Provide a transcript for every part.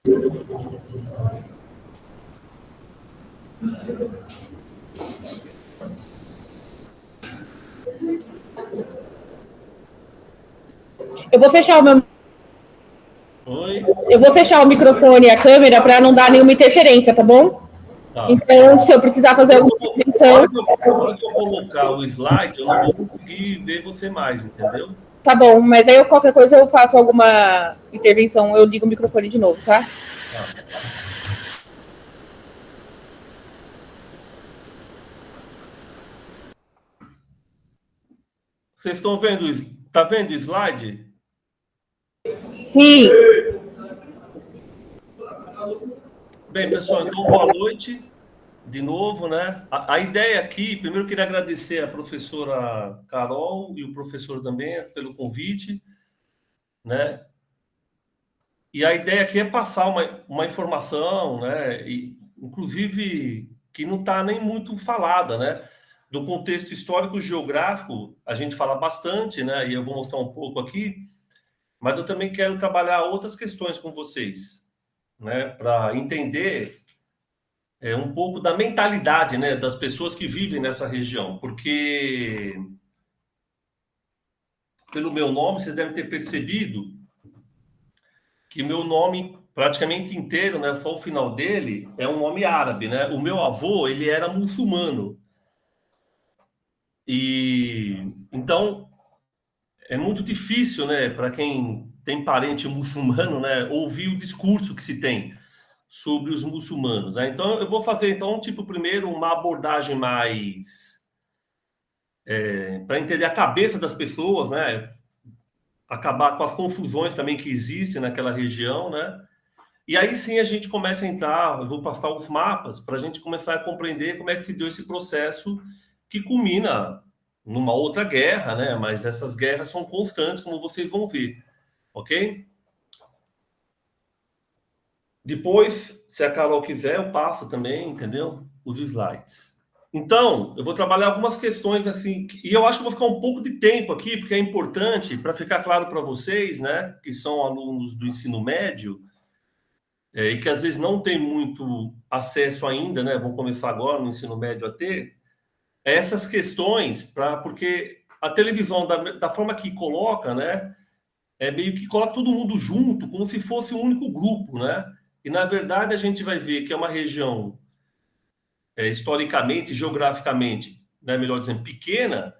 Eu vou fechar o meu. Oi? Eu vou fechar o microfone e a câmera para não dar nenhuma interferência, tá bom? Tá. Então, se eu precisar fazer alguma Na intervenção. hora que eu colocar o slide, eu não vou conseguir ver você mais, entendeu? Tá bom, mas aí qualquer coisa eu faço alguma intervenção, eu ligo o microfone de novo, tá? Tá. Vocês estão vendo? Tá vendo o slide? Sim. Bem, pessoal, então boa noite de novo, né? A ideia aqui, primeiro eu queria agradecer a professora Carol e o professor também pelo convite, né? E a ideia aqui é passar uma informação, né? E, inclusive, que não está nem muito falada, né? Do contexto histórico-geográfico, a gente fala bastante, né? E eu vou mostrar um pouco aqui, mas eu também quero trabalhar outras questões com vocês, né? Para entender um pouco da mentalidade, né? Das pessoas que vivem nessa região, porque pelo meu nome, vocês devem ter percebido que meu nome praticamente inteiro, né, só o final dele é um nome árabe, né? O meu avô, ele era muçulmano. E então é muito difícil, né, para quem tem parente muçulmano, né, ouvir o discurso que se tem sobre os muçulmanos, né? Então eu vou fazer então tipo primeiro uma abordagem mais para entender a cabeça das pessoas, né? Acabar com as confusões também que existem naquela região, né? E aí sim a gente começa a entrar, eu vou passar os mapas para a gente começar a compreender como é que se deu esse processo que culmina numa outra guerra, né? Mas essas guerras são constantes, como vocês vão ver, ok? Depois, se a Carol quiser, eu passo também, entendeu? Os slides. Então, eu vou trabalhar algumas questões assim, e eu acho que vou ficar um pouco de tempo aqui, porque é importante para ficar claro para vocês, né, que são alunos do ensino médio, e que às vezes não tem muito acesso ainda, né? Vão começar agora no ensino médio a ter essas questões porque a televisão da forma que coloca, né? É meio que coloca todo mundo junto, como se fosse um único grupo, né? E na verdade a gente vai ver que é uma região historicamente, geograficamente, né? Melhor dizendo, pequena,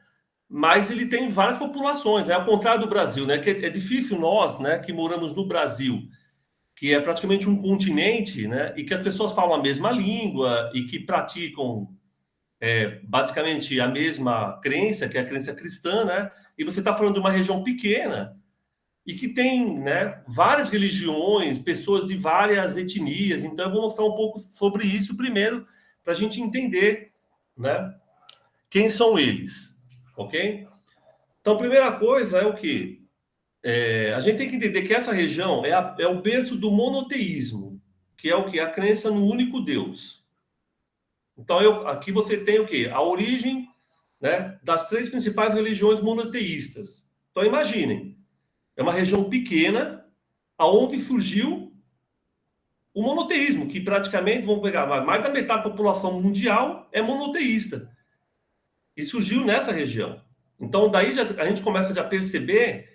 mas ele tem várias populações. É ao contrário do Brasil, né? Que é difícil nós, né? Que moramos no Brasil que é praticamente um continente, né? E que as pessoas falam a mesma língua e que praticam basicamente a mesma crença, que é a crença cristã, né? E você está falando de uma região pequena e que tem, né, várias religiões, pessoas de várias etnias. Então, eu vou mostrar um pouco sobre isso primeiro, para a gente entender, né, quem são eles, ok? Então, a primeira coisa é o que a gente tem que entender que essa região é o berço do monoteísmo, que é o que? A crença no único Deus. Então, aqui você tem o quê? A origem, né, das três principais religiões monoteístas. Então, imaginem, é uma região pequena, aonde surgiu o monoteísmo, que praticamente, vamos pegar, mais da metade da população mundial é monoteísta. E surgiu nessa região. Então, daí a gente começa já a perceber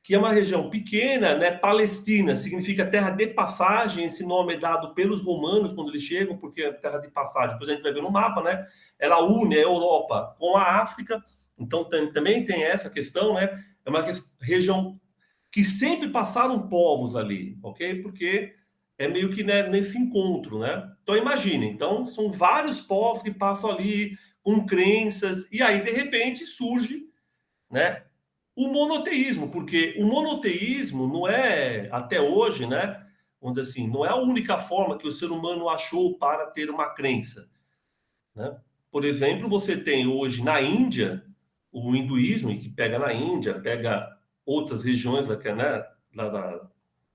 que é uma região pequena, né? Palestina significa terra de passagem, esse nome é dado pelos romanos quando eles chegam, porque é terra de passagem, depois a gente vai ver no mapa, né? Ela une a Europa com a África, então também tem essa questão, né? É uma região que sempre passaram povos ali, ok? Porque é meio que, né, nesse encontro, né? Então imagine, então são vários povos que passam ali com crenças, e aí de repente surge, né, o monoteísmo, porque o monoteísmo não é, até hoje, né? Vamos dizer assim, não é a única forma que o ser humano achou para ter uma crença, né? Por exemplo, você tem hoje na Índia o hinduísmo, que pega na Índia, pega outras regiões, né,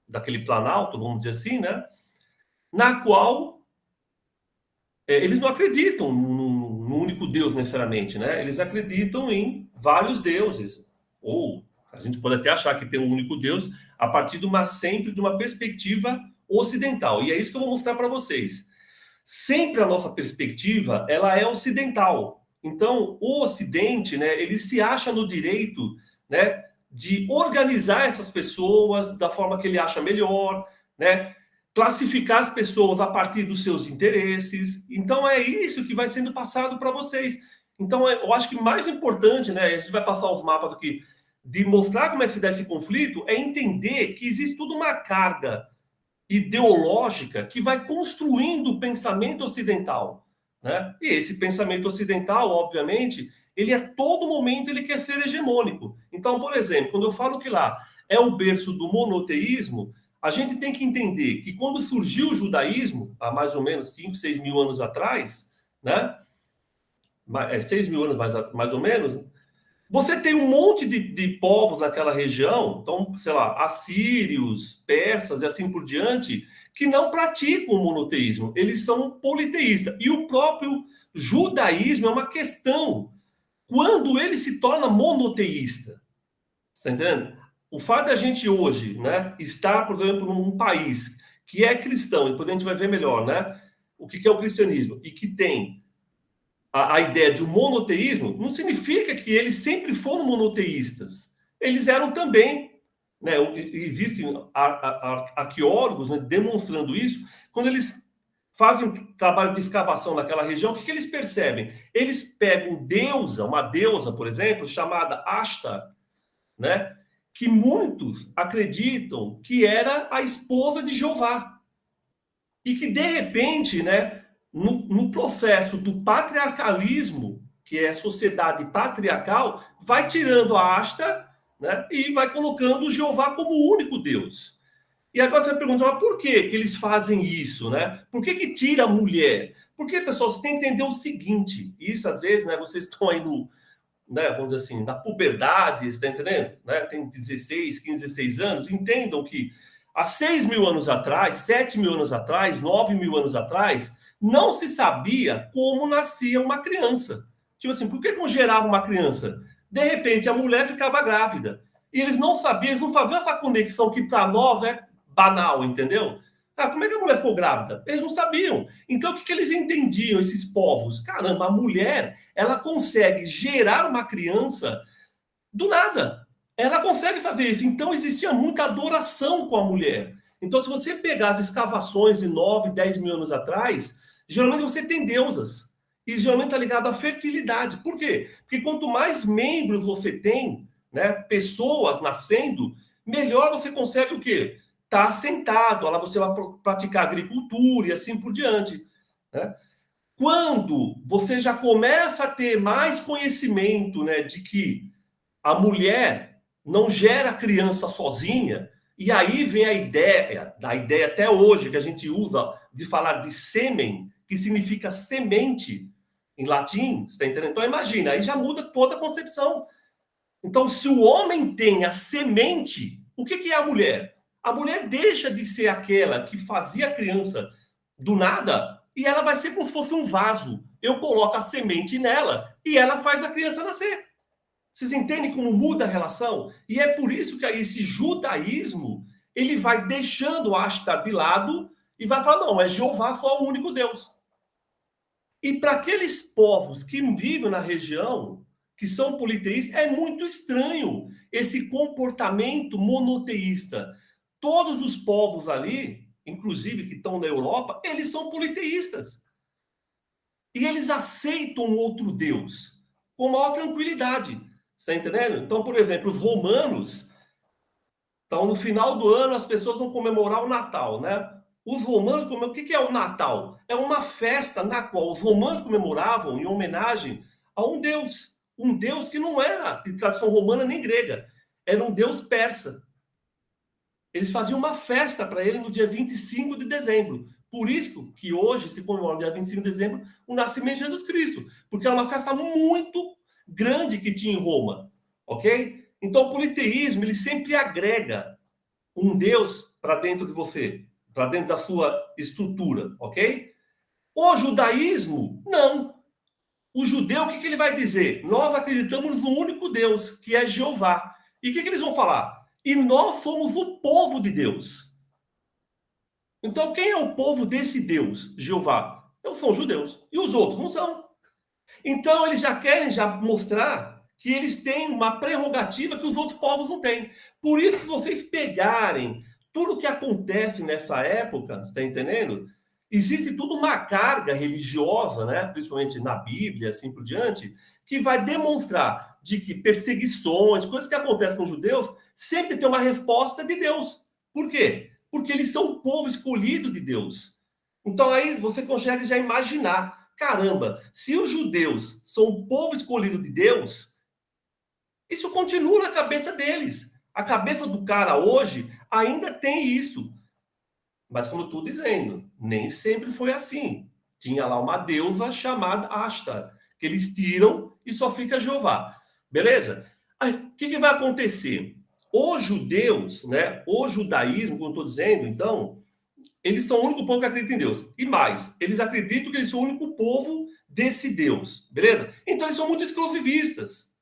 daquele planalto, vamos dizer assim, né? Na qual eles não acreditam no único Deus necessariamente, né? Eles acreditam em vários deuses, ou a gente pode até achar que tem um único Deus a partir de sempre de uma perspectiva ocidental. E é isso que eu vou mostrar para vocês. Sempre a nossa perspectiva, ela é ocidental. Então, o Ocidente, né, ele se acha no direito, né, de organizar essas pessoas da forma que ele acha melhor, né, classificar as pessoas a partir dos seus interesses. Então, é isso que vai sendo passado para vocês. Então, eu acho que mais importante, né, a gente vai passar os mapas aqui, de mostrar como é que se dá esse conflito, é entender que existe toda uma carga ideológica que vai construindo o pensamento ocidental, né? E esse pensamento ocidental, obviamente, ele a todo momento ele quer ser hegemônico. Então, por exemplo, quando eu falo que lá é o berço do monoteísmo, a gente tem que entender que quando surgiu o judaísmo, há mais ou menos 5, 6 mil anos atrás, né? 6 mil anos mais ou menos, você tem um monte de povos naquela região, então, sei lá, assírios, persas e assim por diante, que não praticam o monoteísmo, eles são politeístas. E o próprio judaísmo é uma questão. Quando ele se torna monoteísta, está entendendo? O fato da gente hoje, né, estar, por exemplo, num país que é cristão, e depois a gente vai ver melhor, né, o que é o cristianismo, e que tem a ideia de um monoteísmo, não significa que eles sempre foram monoteístas. Eles eram também, né? Existem arqueólogos, né, demonstrando isso. Quando eles fazem trabalho de escavação naquela região, o que eles percebem? Eles pegam uma deusa, por exemplo, chamada Ashtar, né? Que muitos acreditam que era a esposa de Jeová. E que, de repente, né, no processo do patriarcalismo, que é a sociedade patriarcal, vai tirando a asta, né, e vai colocando o Jeová como o único Deus. E agora você pergunta, mas por que eles fazem isso, né? Por que tira a mulher? Porque, pessoal, você tem que entender o seguinte, isso às vezes, né, vocês estão aí no, né, vamos dizer assim, na puberdade, está entendendo? Né? Tem 16, 15, 16 anos, entendam que há 6 mil anos atrás, 7 mil anos atrás, 9 mil anos atrás, não se sabia como nascia uma criança. Tipo assim, por que gerava uma criança? De repente, a mulher ficava grávida. E eles não sabiam, eles não faziam essa conexão que para nós é banal, entendeu? Ah, como é que a mulher ficou grávida? Eles não sabiam. Então, o que eles entendiam, esses povos? Caramba, a mulher, ela consegue gerar uma criança do nada. Ela consegue fazer isso. Então, existia muita adoração com a mulher. Então, se você pegar as escavações de 9, 10 mil anos atrás, geralmente você tem deusas. E geralmente está ligado à fertilidade. Por quê? Porque quanto mais membros você tem, né, pessoas nascendo, melhor você consegue o quê? Tá assentado, lá você vai praticar agricultura e assim por diante, né? Quando você já começa a ter mais conhecimento, né, de que a mulher não gera criança sozinha, e aí vem a ideia até hoje que a gente usa de falar de sêmen, que significa semente em latim, você está entendendo? Então imagina, aí já muda toda a concepção. Então, se o homem tem a semente, o que é a mulher? A mulher deixa de ser aquela que fazia a criança do nada e ela vai ser como se fosse um vaso. Eu coloco a semente nela e ela faz a criança nascer. Vocês entendem como muda a relação? E é por isso que aí esse judaísmo ele vai deixando Ashtar de lado e vai falar, não, é Jeová só o único Deus. E para aqueles povos que vivem na região, que são politeístas, é muito estranho esse comportamento monoteísta. Todos os povos ali, inclusive que estão na Europa, eles são politeístas. E eles aceitam outro Deus com maior tranquilidade. Está entendendo? Então, por exemplo, os romanos, então no final do ano as pessoas vão comemorar o Natal, né? Os romanos, o que é o Natal? É uma festa na qual os romanos comemoravam em homenagem a um deus que não era de tradição romana nem grega, era um deus persa. Eles faziam uma festa para ele no dia 25 de dezembro. Por isso que hoje se comemora no dia 25 de dezembro o nascimento de Jesus Cristo, porque era uma festa muito grande que tinha em Roma, ok? Então o politeísmo ele sempre agrega um deus para dentro de você, para dentro da sua estrutura, ok? O judaísmo, não. O judeu, o que ele vai dizer? Nós acreditamos no único Deus, que é Jeová. E o que eles vão falar? E nós somos o povo de Deus. Então, quem é o povo desse Deus, Jeová? Então, são judeus. E os outros não são. Então, eles já querem mostrar que eles têm uma prerrogativa que os outros povos não têm. Por isso, se vocês pegarem tudo o que acontece nessa época, está entendendo? Existe tudo uma carga religiosa, né? Principalmente na Bíblia, assim por diante, que vai demonstrar de que perseguições, coisas que acontecem com os judeus, sempre tem uma resposta de Deus. Por quê? Porque eles são o povo escolhido de Deus. Então aí você consegue já imaginar, caramba, se os judeus são o povo escolhido de Deus, isso continua na cabeça deles. A cabeça do cara hoje ainda tem isso. Mas como eu estou dizendo, nem sempre foi assim. Tinha lá uma deusa chamada Ashtar, que eles tiram e só fica Jeová. Beleza? Aí, o que vai acontecer? Os judeus, né, o judaísmo, como eu estou dizendo, então, eles são o único povo que acredita em Deus. E mais, eles acreditam que eles são o único povo desse Deus. Beleza? Então, eles são muito exclusivistas.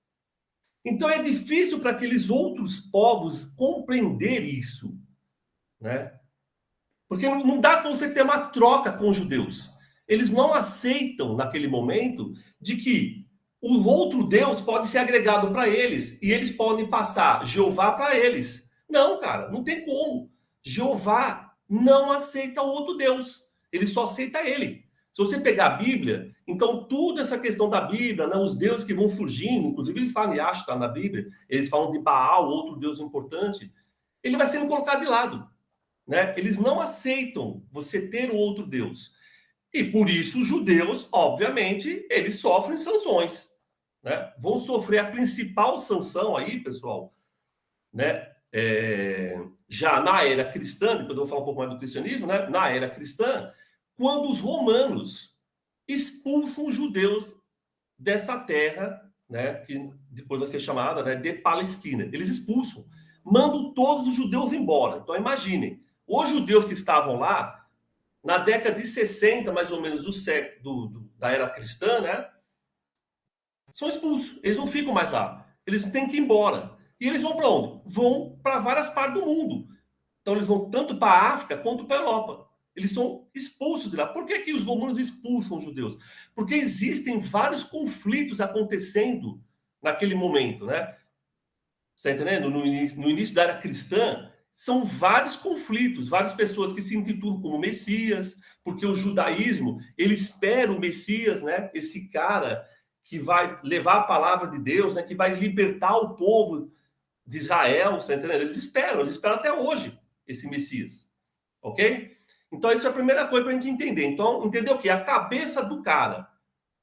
Então, é difícil para aqueles outros povos compreender isso, né? Porque não dá para você ter uma troca com os judeus. Eles não aceitam, naquele momento, de que o outro Deus pode ser agregado para eles e eles podem passar Jeová para eles. Não, cara, não tem como. Jeová não aceita o outro Deus. Ele só aceita ele. Se você pegar a Bíblia, então toda essa questão da Bíblia, né, os deuses que vão surgindo, inclusive eles falam de Ashtar na Bíblia, eles falam de Baal, outro deus importante, ele vai sendo colocado de lado. Né? Eles não aceitam você ter o outro Deus. E por isso os judeus, obviamente, eles sofrem sanções. Né? Vão sofrer a principal sanção aí, pessoal, né? Já na era cristã, depois eu vou falar um pouco mais do cristianismo, né? Na era cristã, quando os romanos expulsam os judeus dessa terra, né? Que depois vai ser chamada, né, de Palestina. Eles expulsam, mandam todos os judeus embora. Então imaginem, os judeus que estavam lá, na década de 60, mais ou menos, da era cristã, né? São expulsos. Eles não ficam mais lá. Eles têm que ir embora. E eles vão para onde? Vão para várias partes do mundo. Então eles vão tanto para a África quanto para a Europa. Eles são expulsos de lá. Por que, que os romanos expulsam os judeus? Porque existem vários conflitos acontecendo naquele momento, né? Você está entendendo? No início da era cristã, são vários conflitos, várias pessoas que se intitulam como Messias, porque o judaísmo, ele espera o Messias, né? Esse cara que vai levar a palavra de Deus, né? Que vai libertar o povo de Israel, você está entendendo? Eles esperam até hoje esse Messias, ok? Então, isso é a primeira coisa para a gente entender. Então, entender o quê? A cabeça do cara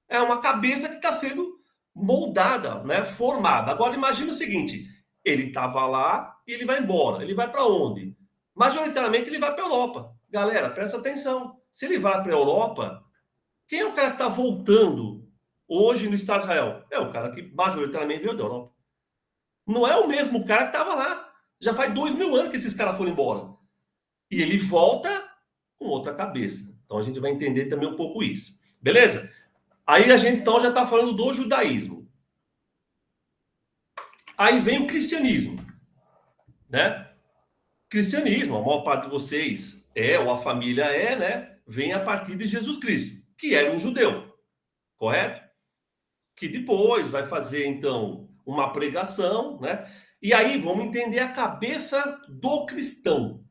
é uma cabeça que está sendo moldada, né? Formada. Agora, imagina o seguinte, ele estava lá e ele vai embora. Ele vai para onde? Majoritariamente, ele vai para a Europa. Galera, presta atenção. Se ele vai para a Europa, quem é o cara que está voltando hoje no Estado de Israel? É o cara que majoritariamente veio da Europa. Não é o mesmo cara que estava lá. Já faz 2000 anos que esses caras foram embora. E ele volta com outra cabeça. Então a gente vai entender também um pouco isso. Beleza? Aí a gente então já está falando do judaísmo. Aí vem o cristianismo. Né? Cristianismo, a maior parte de vocês ou a família né? Vem a partir de Jesus Cristo, que era um judeu. Correto? Que depois vai fazer, então, uma pregação, né? E aí vamos entender a cabeça do cristão.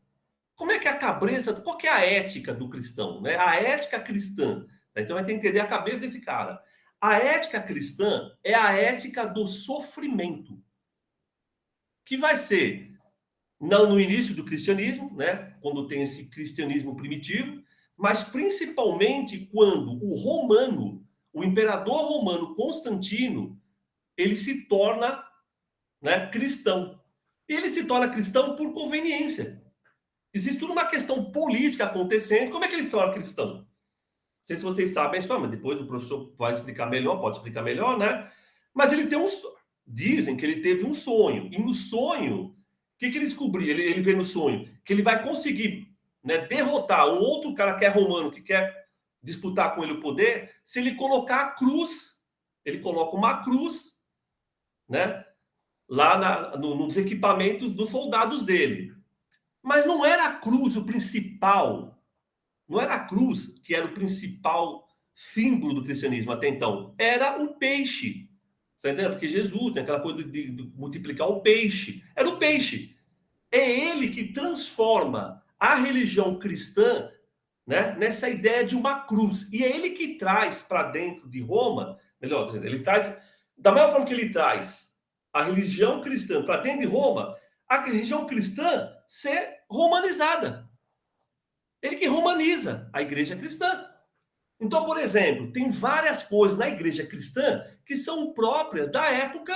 Como é que é a cabeça, qual que é a ética do cristão, né? A ética cristã. Então vai ter que entender a cabeça desse cara. A ética cristã é a ética do sofrimento, que vai ser não no início do cristianismo, né? Quando tem esse cristianismo primitivo, mas principalmente quando o imperador romano Constantino, ele se torna, né, cristão. E ele se torna cristão por conveniência. Existe toda uma questão política acontecendo. Como é que ele se torna cristão? Não sei se vocês sabem a história, mas depois o professor vai explicar melhor, pode explicar melhor, né? Mas ele tem dizem que ele teve um sonho. E no sonho, o que ele descobriu? Ele vê no sonho que ele vai conseguir, né, derrotar um outro cara que é romano, que quer disputar com ele o poder, se ele colocar a cruz. Ele coloca uma cruz, né, lá nos equipamentos dos soldados dele. Mas não era a cruz o principal não era a cruz que era o principal símbolo do cristianismo até então, era o peixe. Você entendeu? Porque Jesus tem aquela coisa de multiplicar o peixe. Era o peixe. É ele que transforma a religião cristã, né, nessa ideia de uma cruz. E é ele que traz para dentro de Roma, melhor dizendo, ele traz, da mesma forma que ele traz a religião cristã para dentro de Roma, a religião cristã ser romanizada. Ele que romaniza a igreja cristã. Então, por exemplo, tem várias coisas na igreja cristã que são próprias da época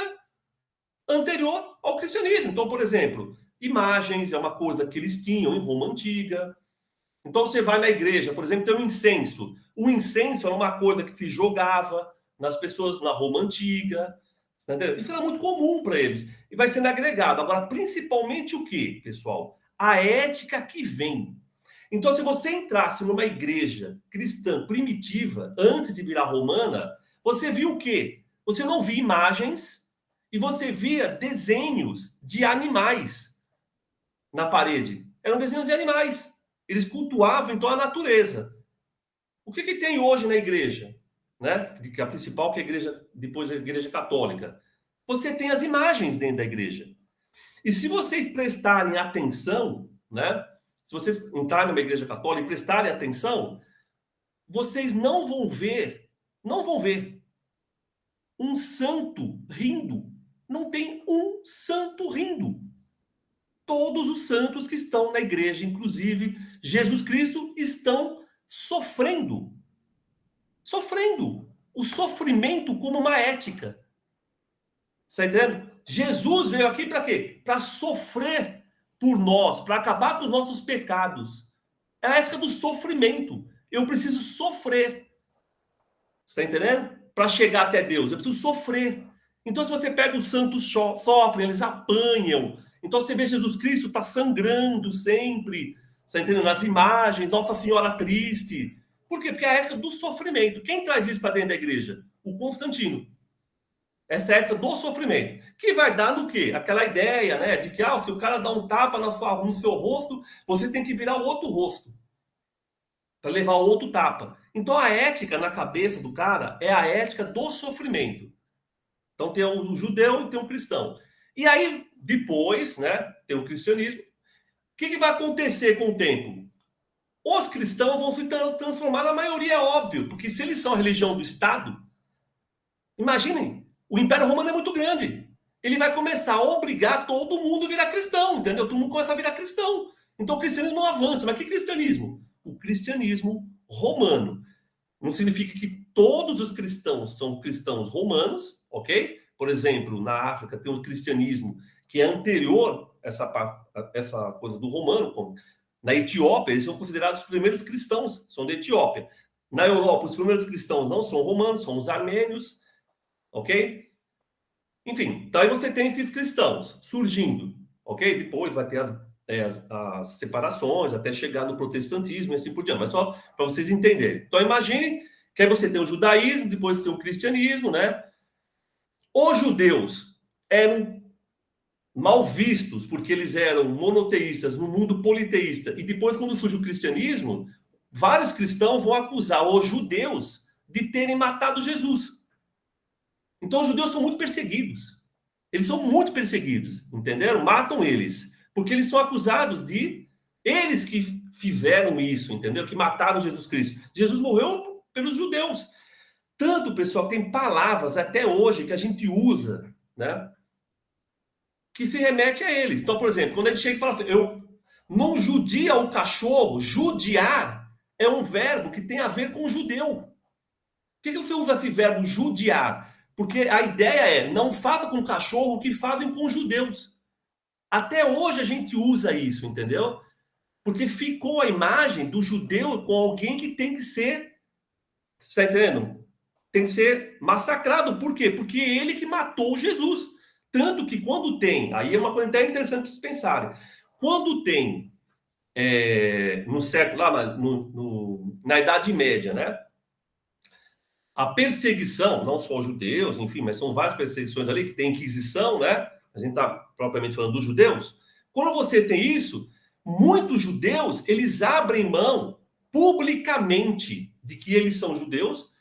anterior ao cristianismo. Então, por exemplo, imagens é uma coisa que eles tinham em Roma antiga. Então, você vai na igreja, por exemplo, tem um incenso. O incenso era uma coisa que se jogava nas pessoas na Roma antiga. Entendeu? Isso era muito comum para eles. E vai sendo agregado. Agora, principalmente o quê, pessoal? A ética que vem. Então, se você entrasse numa igreja cristã primitiva, antes de virar romana, você viu o quê? Você não via imagens e você via desenhos de animais na parede. Eram desenhos de animais. Eles cultuavam, então, a natureza. O que tem hoje na igreja? Né? Que a principal, que é a igreja, depois a igreja católica. Você tem as imagens dentro da igreja. E se vocês prestarem atenção, né? Se vocês entrarem numa igreja católica e prestarem atenção, vocês não vão ver um santo rindo. Não tem um santo rindo. Todos os santos que estão na igreja, inclusive Jesus Cristo, estão sofrendo. Sofrendo. O sofrimento como uma ética. Você está entendendo? Jesus veio aqui para quê? Para sofrer por nós, para acabar com os nossos pecados. É a ética do sofrimento. Eu preciso sofrer. Você está entendendo? Para chegar até Deus, eu preciso sofrer. Então, se você pega os santos sofrem, eles apanham. Então, você vê Jesus Cristo está sangrando sempre. Você está entendendo? Nas imagens, Nossa Senhora triste. Por quê? Porque é a ética do sofrimento. Quem traz isso para dentro da igreja? O Constantino. Essa ética do sofrimento. Que vai dar no quê? Aquela ideia, né? De que, se o cara dá um tapa no seu rosto, você tem que virar o outro rosto. Para levar o outro tapa. Então, a ética na cabeça do cara é a ética do sofrimento. Então, tem o judeu e tem o cristão. E aí, depois, né? Tem o cristianismo. O que vai acontecer com o tempo? Os cristãos vão se transformar na maioria, é óbvio. Porque se eles são a religião do Estado, imaginem, o Império Romano é muito grande. Ele vai começar a obrigar todo mundo a virar cristão, entendeu? Todo mundo começa a virar cristão. Então o cristianismo não avança. Mas que cristianismo? O cristianismo romano. Não significa que todos os cristãos são cristãos romanos, ok? Por exemplo, na África tem um cristianismo que é anterior a essa coisa do romano. Como na Etiópia, eles são considerados os primeiros cristãos, são da Etiópia. Na Europa, os primeiros cristãos não são romanos, são os armênios, ok? Enfim, então aí você tem esses cristãos surgindo, ok? Depois vai ter as separações, até chegar no protestantismo e assim por diante, mas só para vocês entenderem. Então imagine que aí você tem o judaísmo, depois tem o cristianismo, né? Os judeus eram mal vistos porque eles eram monoteístas no mundo politeísta, e depois, quando surge o cristianismo, vários cristãos vão acusar os judeus de terem matado Jesus. Então, os judeus são muito perseguidos. Eles são muito perseguidos, entenderam? Matam eles. Porque eles são acusados de... Eles que fizeram isso, entendeu? Que mataram Jesus Cristo. Jesus morreu pelos judeus. Tanto, pessoal, que tem palavras até hoje que a gente usa, né? Que se remete a eles. Então, por exemplo, quando ele chega e fala assim, eu não judia o cachorro, judiar é um verbo que tem a ver com judeu. Por que você usa esse verbo judiar? Porque a ideia é, não faça com cachorro o que fazem com judeus. Até hoje a gente usa isso, entendeu? Porque ficou a imagem do judeu com alguém que tem que ser, você está entendendo? Tem que ser massacrado. Por quê? Porque é ele que matou Jesus. Tanto que quando tem, aí é uma coisa até interessante para vocês pensarem, quando tem, no século, lá na Idade Média, né? A perseguição, não só os judeus, enfim, mas são várias perseguições ali, que tem Inquisição, né? A gente está propriamente falando dos judeus. Quando você tem isso, muitos judeus, eles abrem mão publicamente de que eles são judeus.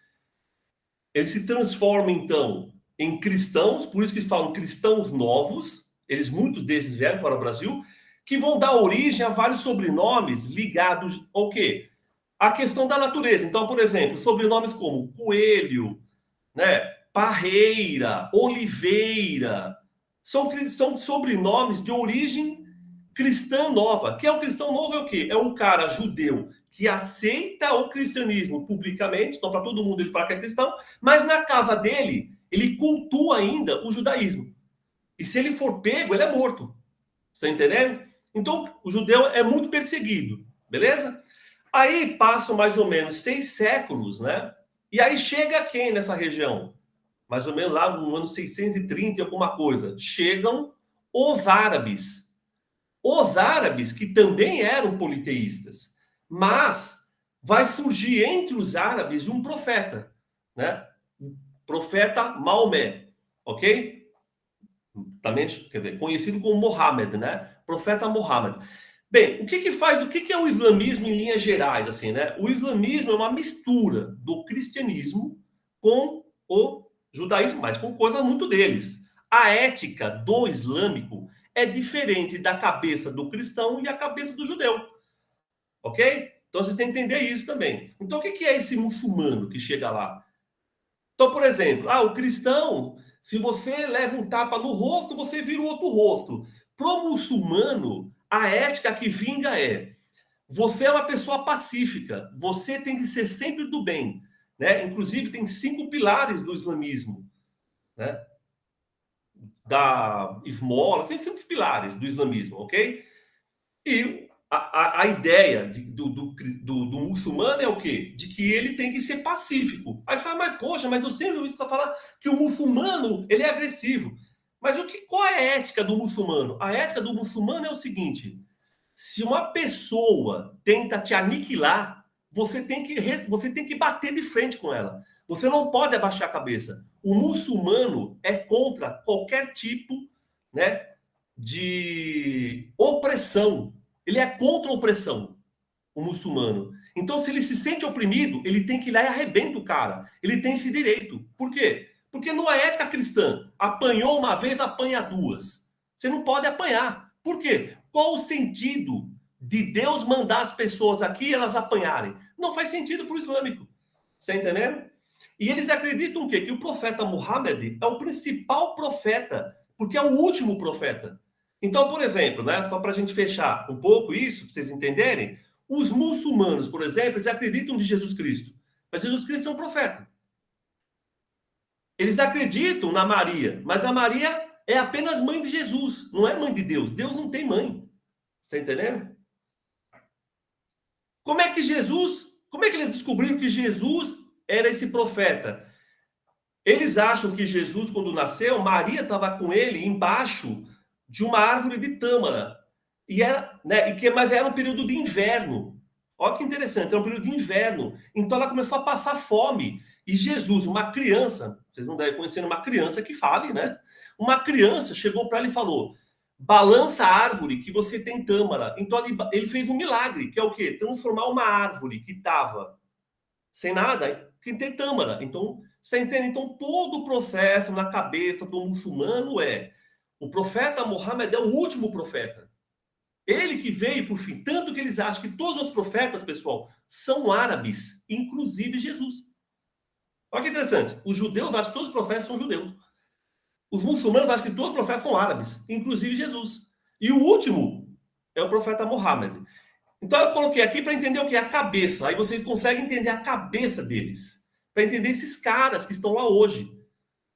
Eles se transformam, então, em cristãos, por isso que falam cristãos novos. Muitos desses vieram para o Brasil, que vão dar origem a vários sobrenomes ligados ao quê? A questão da natureza. Então, por exemplo, sobrenomes como Coelho, né, Parreira, Oliveira, são sobrenomes de origem cristã nova. Que é o cristão novo é o quê? É o cara judeu que aceita o cristianismo publicamente, então para todo mundo ele fala que é cristão, mas na casa dele, ele cultua ainda o judaísmo. E se ele for pego, ele é morto. Você tá entendendo? Então, o judeu é muito perseguido, beleza? Aí passam mais ou menos 6 séculos, né? E aí chega quem nessa região? Mais ou menos lá no ano 630 e alguma coisa. Chegam os árabes. Os árabes, que também eram politeístas. Mas vai surgir entre os árabes um profeta, né? Profeta Maomé, ok? Também, quer dizer, conhecido como Mohammed, né? Profeta Mohammed. Bem, o que é o islamismo em linhas gerais, assim, né? O islamismo é uma mistura do cristianismo com o judaísmo, mas com coisa muito deles. A ética do islâmico é diferente da cabeça do cristão e a cabeça do judeu, ok? Então vocês têm que entender isso também. Então o que é esse muçulmano que chega lá? Então, por exemplo, o cristão, se você leva um tapa no rosto, você vira o outro rosto. Pro muçulmano, a ética que vinga é: você é uma pessoa pacífica, você tem que ser sempre do bem, né? Inclusive tem 5 pilares do islamismo, né? Da esmola, tem 5 pilares do islamismo, ok? E a ideia do muçulmano é o quê? De que ele tem que ser pacífico. Aí você fala, mas poxa, mas eu sempre ouvi falar que o muçulmano ele é agressivo. Mas qual é a ética do muçulmano? A ética do muçulmano é o seguinte: se uma pessoa tenta te aniquilar, você tem que bater de frente com ela. Você não pode abaixar a cabeça. O muçulmano é contra qualquer tipo, né, de opressão. Ele é contra a opressão, o muçulmano. Então, se ele se sente oprimido, ele tem que ir lá e arrebenta o cara. Ele tem esse direito. Por quê? Porque não é ética cristã. Apanhou uma vez, apanha duas. Você não pode apanhar. Por quê? Qual o sentido de Deus mandar as pessoas aqui e elas apanharem? Não faz sentido para o islâmico. Você está entendendo? E eles acreditam o quê? Que o profeta Muhammad é o principal profeta, porque é o último profeta. Então, por exemplo, né, só para a gente fechar um pouco isso, para vocês entenderem, os muçulmanos, por exemplo, eles acreditam de Jesus Cristo, mas Jesus Cristo é um profeta. Eles acreditam na Maria, mas a Maria é apenas mãe de Jesus, não é mãe de Deus. Deus não tem mãe. Está entendendo? Como é que eles descobriram que Jesus era esse profeta? Eles acham que Jesus, quando nasceu, Maria estava com ele embaixo de uma árvore de tâmara. Mas era um período de inverno. Olha que interessante, era um período de inverno. Então ela começou a passar fome. E Jesus, uma criança, vocês não devem conhecer uma criança que fale, né? Uma criança chegou para ela e falou: balança a árvore que você tem tâmara. Então ele fez um milagre, que é o quê? Transformar uma árvore que estava sem nada, que tem tâmara. Então, você entende? Então, todo o processo na cabeça do muçulmano é: o profeta Muhammad é o último profeta. Ele que veio por fim. Tanto que eles acham que todos os profetas, pessoal, são árabes, inclusive Jesus. Olha que interessante. Os judeus acham que todos os profetas são judeus. Os muçulmanos acham que todos os profetas são árabes, inclusive Jesus. E o último é o profeta Muhammad. Então eu coloquei aqui para entender o que é a cabeça. Aí vocês conseguem entender a cabeça deles. Para entender esses caras que estão lá hoje.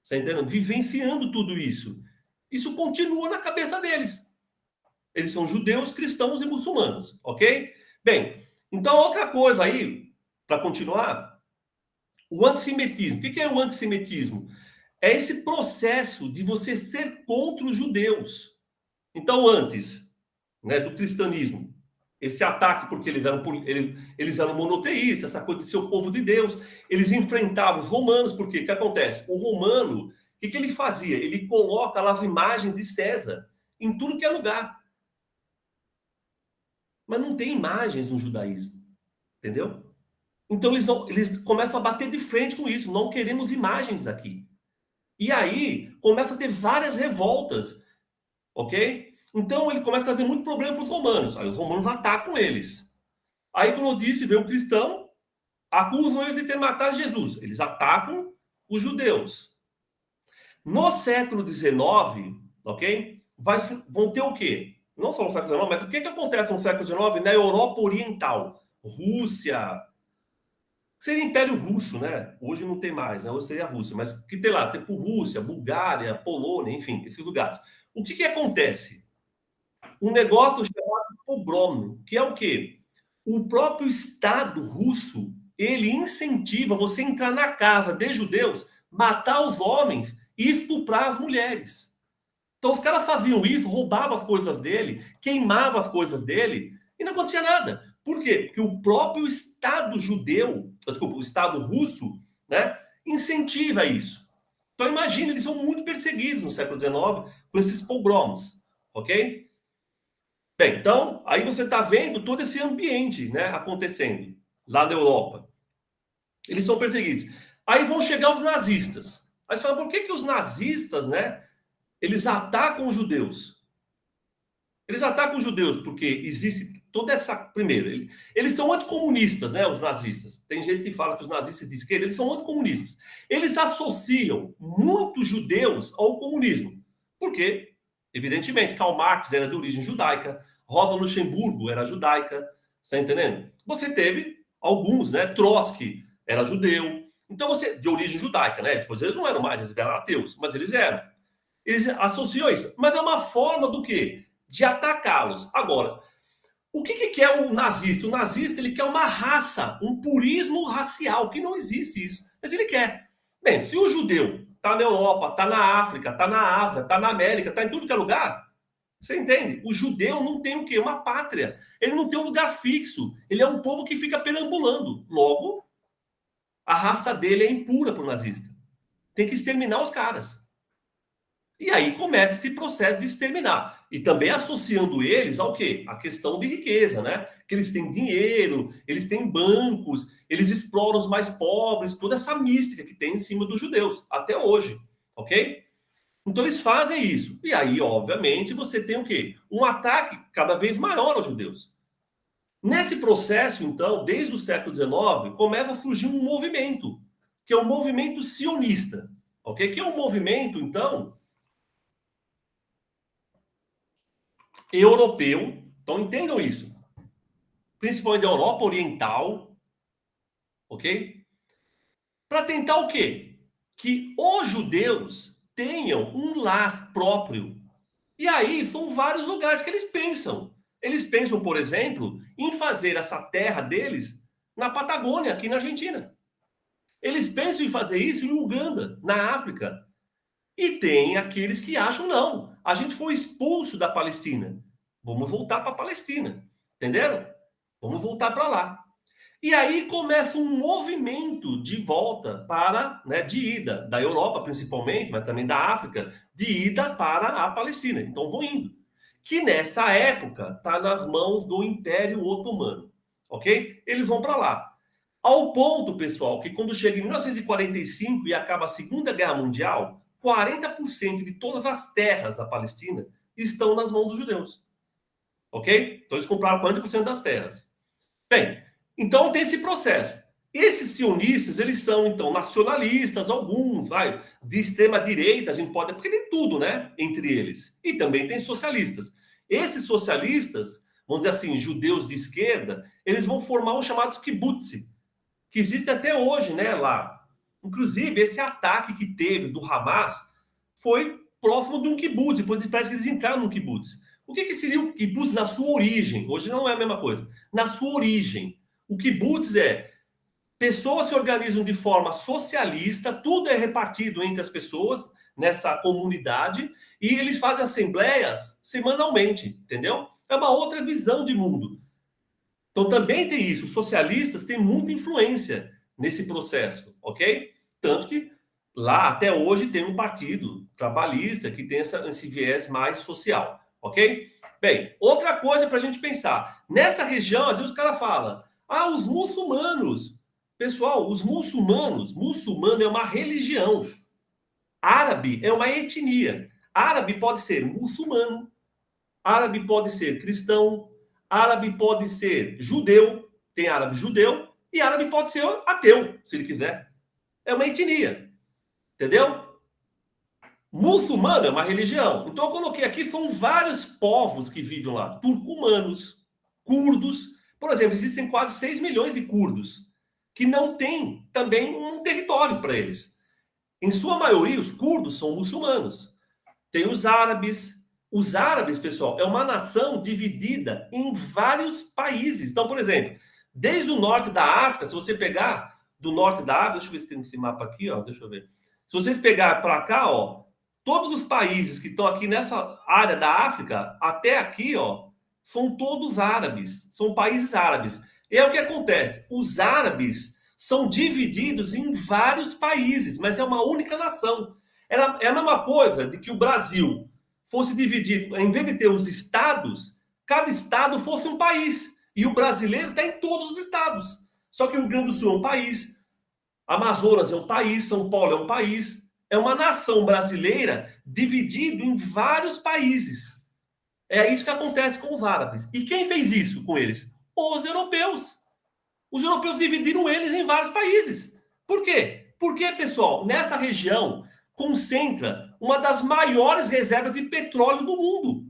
Você está entendendo? Vivenciando tudo isso. Isso continua na cabeça deles. Eles são judeus, cristãos e muçulmanos, ok? Bem, então outra coisa aí, para continuar, o antissemitismo. O que é o antissemitismo? É esse processo de você ser contra os judeus. Então, antes, né, do cristianismo, esse ataque, porque eles eram monoteístas, essa coisa de ser o povo de Deus, eles enfrentavam os romanos, porque o que acontece? O romano, o que ele fazia? Ele coloca lá as imagens de César em tudo que é lugar. Mas não tem imagens no judaísmo. entendeu? Então eles começam a bater de frente com isso, não queremos imagens aqui. E aí começa a ter várias revoltas, ok? Então ele começa a trazer muito problema para os romanos. Aí os romanos atacam eles. Aí, como eu disse, vê o cristão, acusam eles de ter matado Jesus. Eles atacam os judeus. No século XIX, ok? Vão ter o quê? Não só no século XIX, mas o que acontece no século XIX na Europa Oriental? Rússia, seria Império Russo, né? Hoje não tem mais, né? Hoje seria a Rússia, mas que tem lá, tipo Rússia, Bulgária, Polônia, enfim, esses lugares. O que acontece? Um negócio chamado pogrom, que é o quê? O próprio Estado russo, ele incentiva você a entrar na casa de judeus, matar os homens e estuprar as mulheres. Então os caras faziam isso, roubavam as coisas dele, queimavam as coisas dele e não acontecia nada. Por quê? Porque o próprio Estado judeu, desculpa, o Estado russo, né, incentiva isso. Então imagina, eles são muito perseguidos no século XIX com esses pogroms, ok? Bem, então aí você está vendo todo esse ambiente, né, acontecendo lá na Europa. Eles são perseguidos. Aí vão chegar os nazistas. Aí você fala, por que os nazistas, né, eles atacam os judeus? Eles atacam os judeus porque existe toda essa. Primeiro, eles são anticomunistas, né? Os nazistas. Tem gente que fala que os nazistas de esquerda eles são anticomunistas. Eles associam muitos judeus ao comunismo. Por quê? Evidentemente, Karl Marx era de origem judaica, Rosa Luxemburgo era judaica, está entendendo? Você teve alguns, né? Trotsky era judeu. Então você, de origem judaica, né? Depois eles não eram mais, eles eram ateus, mas eles eram. Eles associam isso. Mas é uma forma do quê? De atacá-los. Agora, o que quer o nazista? O nazista ele quer uma raça, um purismo racial, que não existe isso. Mas ele quer. Bem, se o judeu está na Europa, está na África, está na Ásia, está na América, está em tudo que é lugar, você entende? O judeu não tem o quê? Uma pátria. Ele não tem um lugar fixo. Ele é um povo que fica perambulando. Logo, a raça dele é impura para o nazista. Tem que exterminar os caras. E aí começa esse processo de exterminar. E também associando eles ao quê? A questão de riqueza, né? Que eles têm dinheiro, eles têm bancos, eles exploram os mais pobres, toda essa mística que tem em cima dos judeus, até hoje, ok? Então eles fazem isso. E aí, obviamente, você tem o quê? Um ataque cada vez maior aos judeus. Nesse processo, então, desde o século XIX, começa a surgir um movimento, que é o movimento sionista, ok? Que é um movimento, então, europeu, então entendam isso, principalmente da Europa Oriental, ok? Para tentar o quê? Que os judeus tenham um lar próprio. E aí são vários lugares que eles pensam. Eles pensam, por exemplo, em fazer essa terra deles na Patagônia, aqui na Argentina. Eles pensam em fazer isso em Uganda, na África. E tem aqueles que acham, não, a gente foi expulso da Palestina. Vamos voltar para a Palestina. Entenderam? Vamos voltar para lá. E aí começa um movimento de volta para, né, de ida, da Europa principalmente, mas também da África, de ida para a Palestina. Então vão indo. Que nessa época está nas mãos do Império Otomano. Ok? Eles vão para lá. Ao ponto, pessoal, que quando chega em 1945 e acaba a Segunda Guerra Mundial, 40% de todas as terras da Palestina estão nas mãos dos judeus. Ok? Então eles compraram 40% das terras. Bem, então tem esse processo. Esses sionistas, eles são, então, nacionalistas, alguns, vai, de extrema direita, a gente pode, porque tem tudo, né, entre eles. E também tem socialistas. Esses socialistas, vamos dizer assim, judeus de esquerda, eles vão formar os chamados kibbutz, que existe até hoje, né, lá. Inclusive, esse ataque que teve do Hamas foi próximo de um kibbutz, depois parece que eles entraram no kibbutz. O que seria o kibbutz na sua origem? Hoje não é a mesma coisa. Na sua origem, o kibbutz é pessoas se organizam de forma socialista, tudo é repartido entre as pessoas nessa comunidade e eles fazem assembleias semanalmente, entendeu? É uma outra visão de mundo. Então também tem isso. Os socialistas têm muita influência nesse processo, ok? Tanto que lá até hoje tem um partido trabalhista que tem esse viés mais social, ok? Bem, outra coisa para a gente pensar. Nessa região, às vezes o cara fala, Ah, os muçulmanos. Pessoal, os muçulmanos, muçulmano é uma religião. Árabe é uma etnia. Árabe pode ser muçulmano, árabe pode ser cristão, árabe pode ser judeu, tem árabe judeu, e árabe pode ser ateu, se ele quiser. É uma etnia, entendeu? Muçulmano é uma religião. Então eu coloquei aqui, são vários povos que vivem lá. Turcomanos, curdos. Por exemplo, existem quase 6 milhões de curdos, que não têm também um território para eles. Em sua maioria, os curdos são muçulmanos. Tem os árabes. Os árabes, pessoal, é uma nação dividida em vários países. Então, por exemplo, desde o norte da África, se você pegar do norte da África, deixa eu ver se tem esse mapa aqui, ó, deixa eu ver. Se vocês pegar para cá, ó, todos os países que estão aqui nessa área da África, até aqui, ó, são todos árabes, são países árabes. E é o que acontece, os árabes são divididos em vários países, mas é uma única nação. É a mesma coisa de que o Brasil fosse dividido, em vez de ter os estados, cada estado fosse um país. E o brasileiro está em todos os estados. Só que o Rio Grande do Sul é um país, Amazonas é um país, São Paulo é um país. É uma nação brasileira dividida em vários países. É isso que acontece com os árabes. E quem fez isso com eles? Os europeus. Os europeus dividiram eles em vários países. Por quê? Porque, pessoal, nessa região concentra uma das maiores reservas de petróleo do mundo.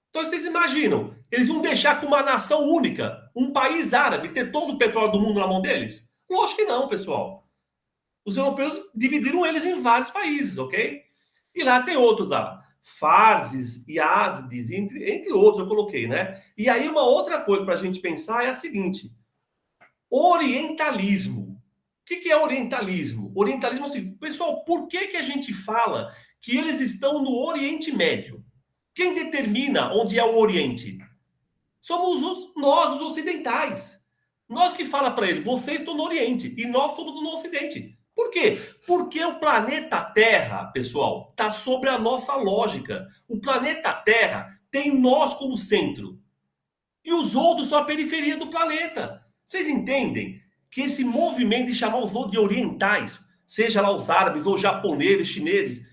Então, vocês imaginam, eles vão deixar com uma nação única, um país árabe, ter todo o petróleo do mundo na mão deles? Lógico que não, pessoal. Os europeus dividiram eles em vários países, ok? E lá tem outros lá. Farses e Ázides, entre outros eu coloquei, né? E aí uma outra coisa para a gente pensar é a seguinte. Orientalismo. O que é orientalismo? Orientalismo é assim, pessoal, por que a gente fala que eles estão no Oriente Médio? Quem determina onde é o Oriente? Somos nós, os ocidentais. Nós que fala para eles, vocês estão no Oriente e nós somos no Ocidente. Por quê? Porque o planeta Terra, pessoal, está sobre a nossa lógica. O planeta Terra tem nós como centro. E os outros são a periferia do planeta. Vocês entendem que esse movimento de chamar os outros de orientais, seja lá os árabes ou japoneses, chineses,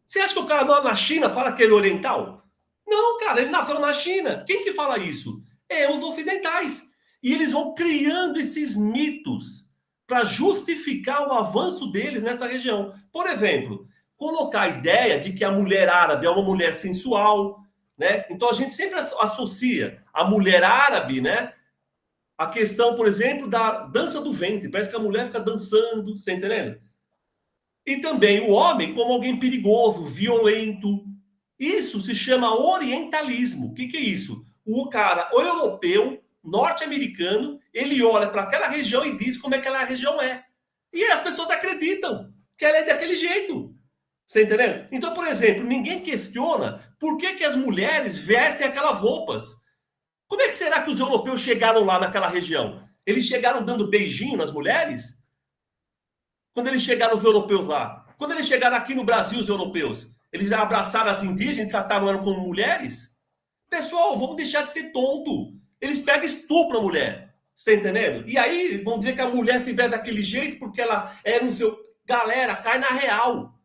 você acha que o cara na China fala que ele é oriental? Não, cara, ele nasceu na China. Quem que fala isso? É os ocidentais. E eles vão criando esses mitos para justificar o avanço deles nessa região. Por exemplo, colocar a ideia de que a mulher árabe é uma mulher sensual, né? Então a gente sempre associa a mulher árabe, né? A questão, por exemplo, da dança do ventre. Parece que a mulher fica dançando, você entendendo? E também o homem como alguém perigoso, violento. Isso se chama orientalismo. O que é isso? O cara, o europeu, norte-americano, ele olha para aquela região e diz como é que aquela região é. E as pessoas acreditam que ela é daquele jeito. Você entendeu? Então, por exemplo, ninguém questiona por que as mulheres vestem aquelas roupas. Como é que será que os europeus chegaram lá naquela região? Eles chegaram dando beijinho nas mulheres? Quando eles chegaram os europeus lá? Quando eles chegaram aqui no Brasil, os europeus? Eles abraçaram as indígenas e trataram elas como mulheres? Pessoal, vamos deixar de ser tonto. Eles pegam e estupram a mulher. Você tá entendendo? E aí vão dizer que a mulher se vê daquele jeito porque ela é no seu... Galera, cai na real.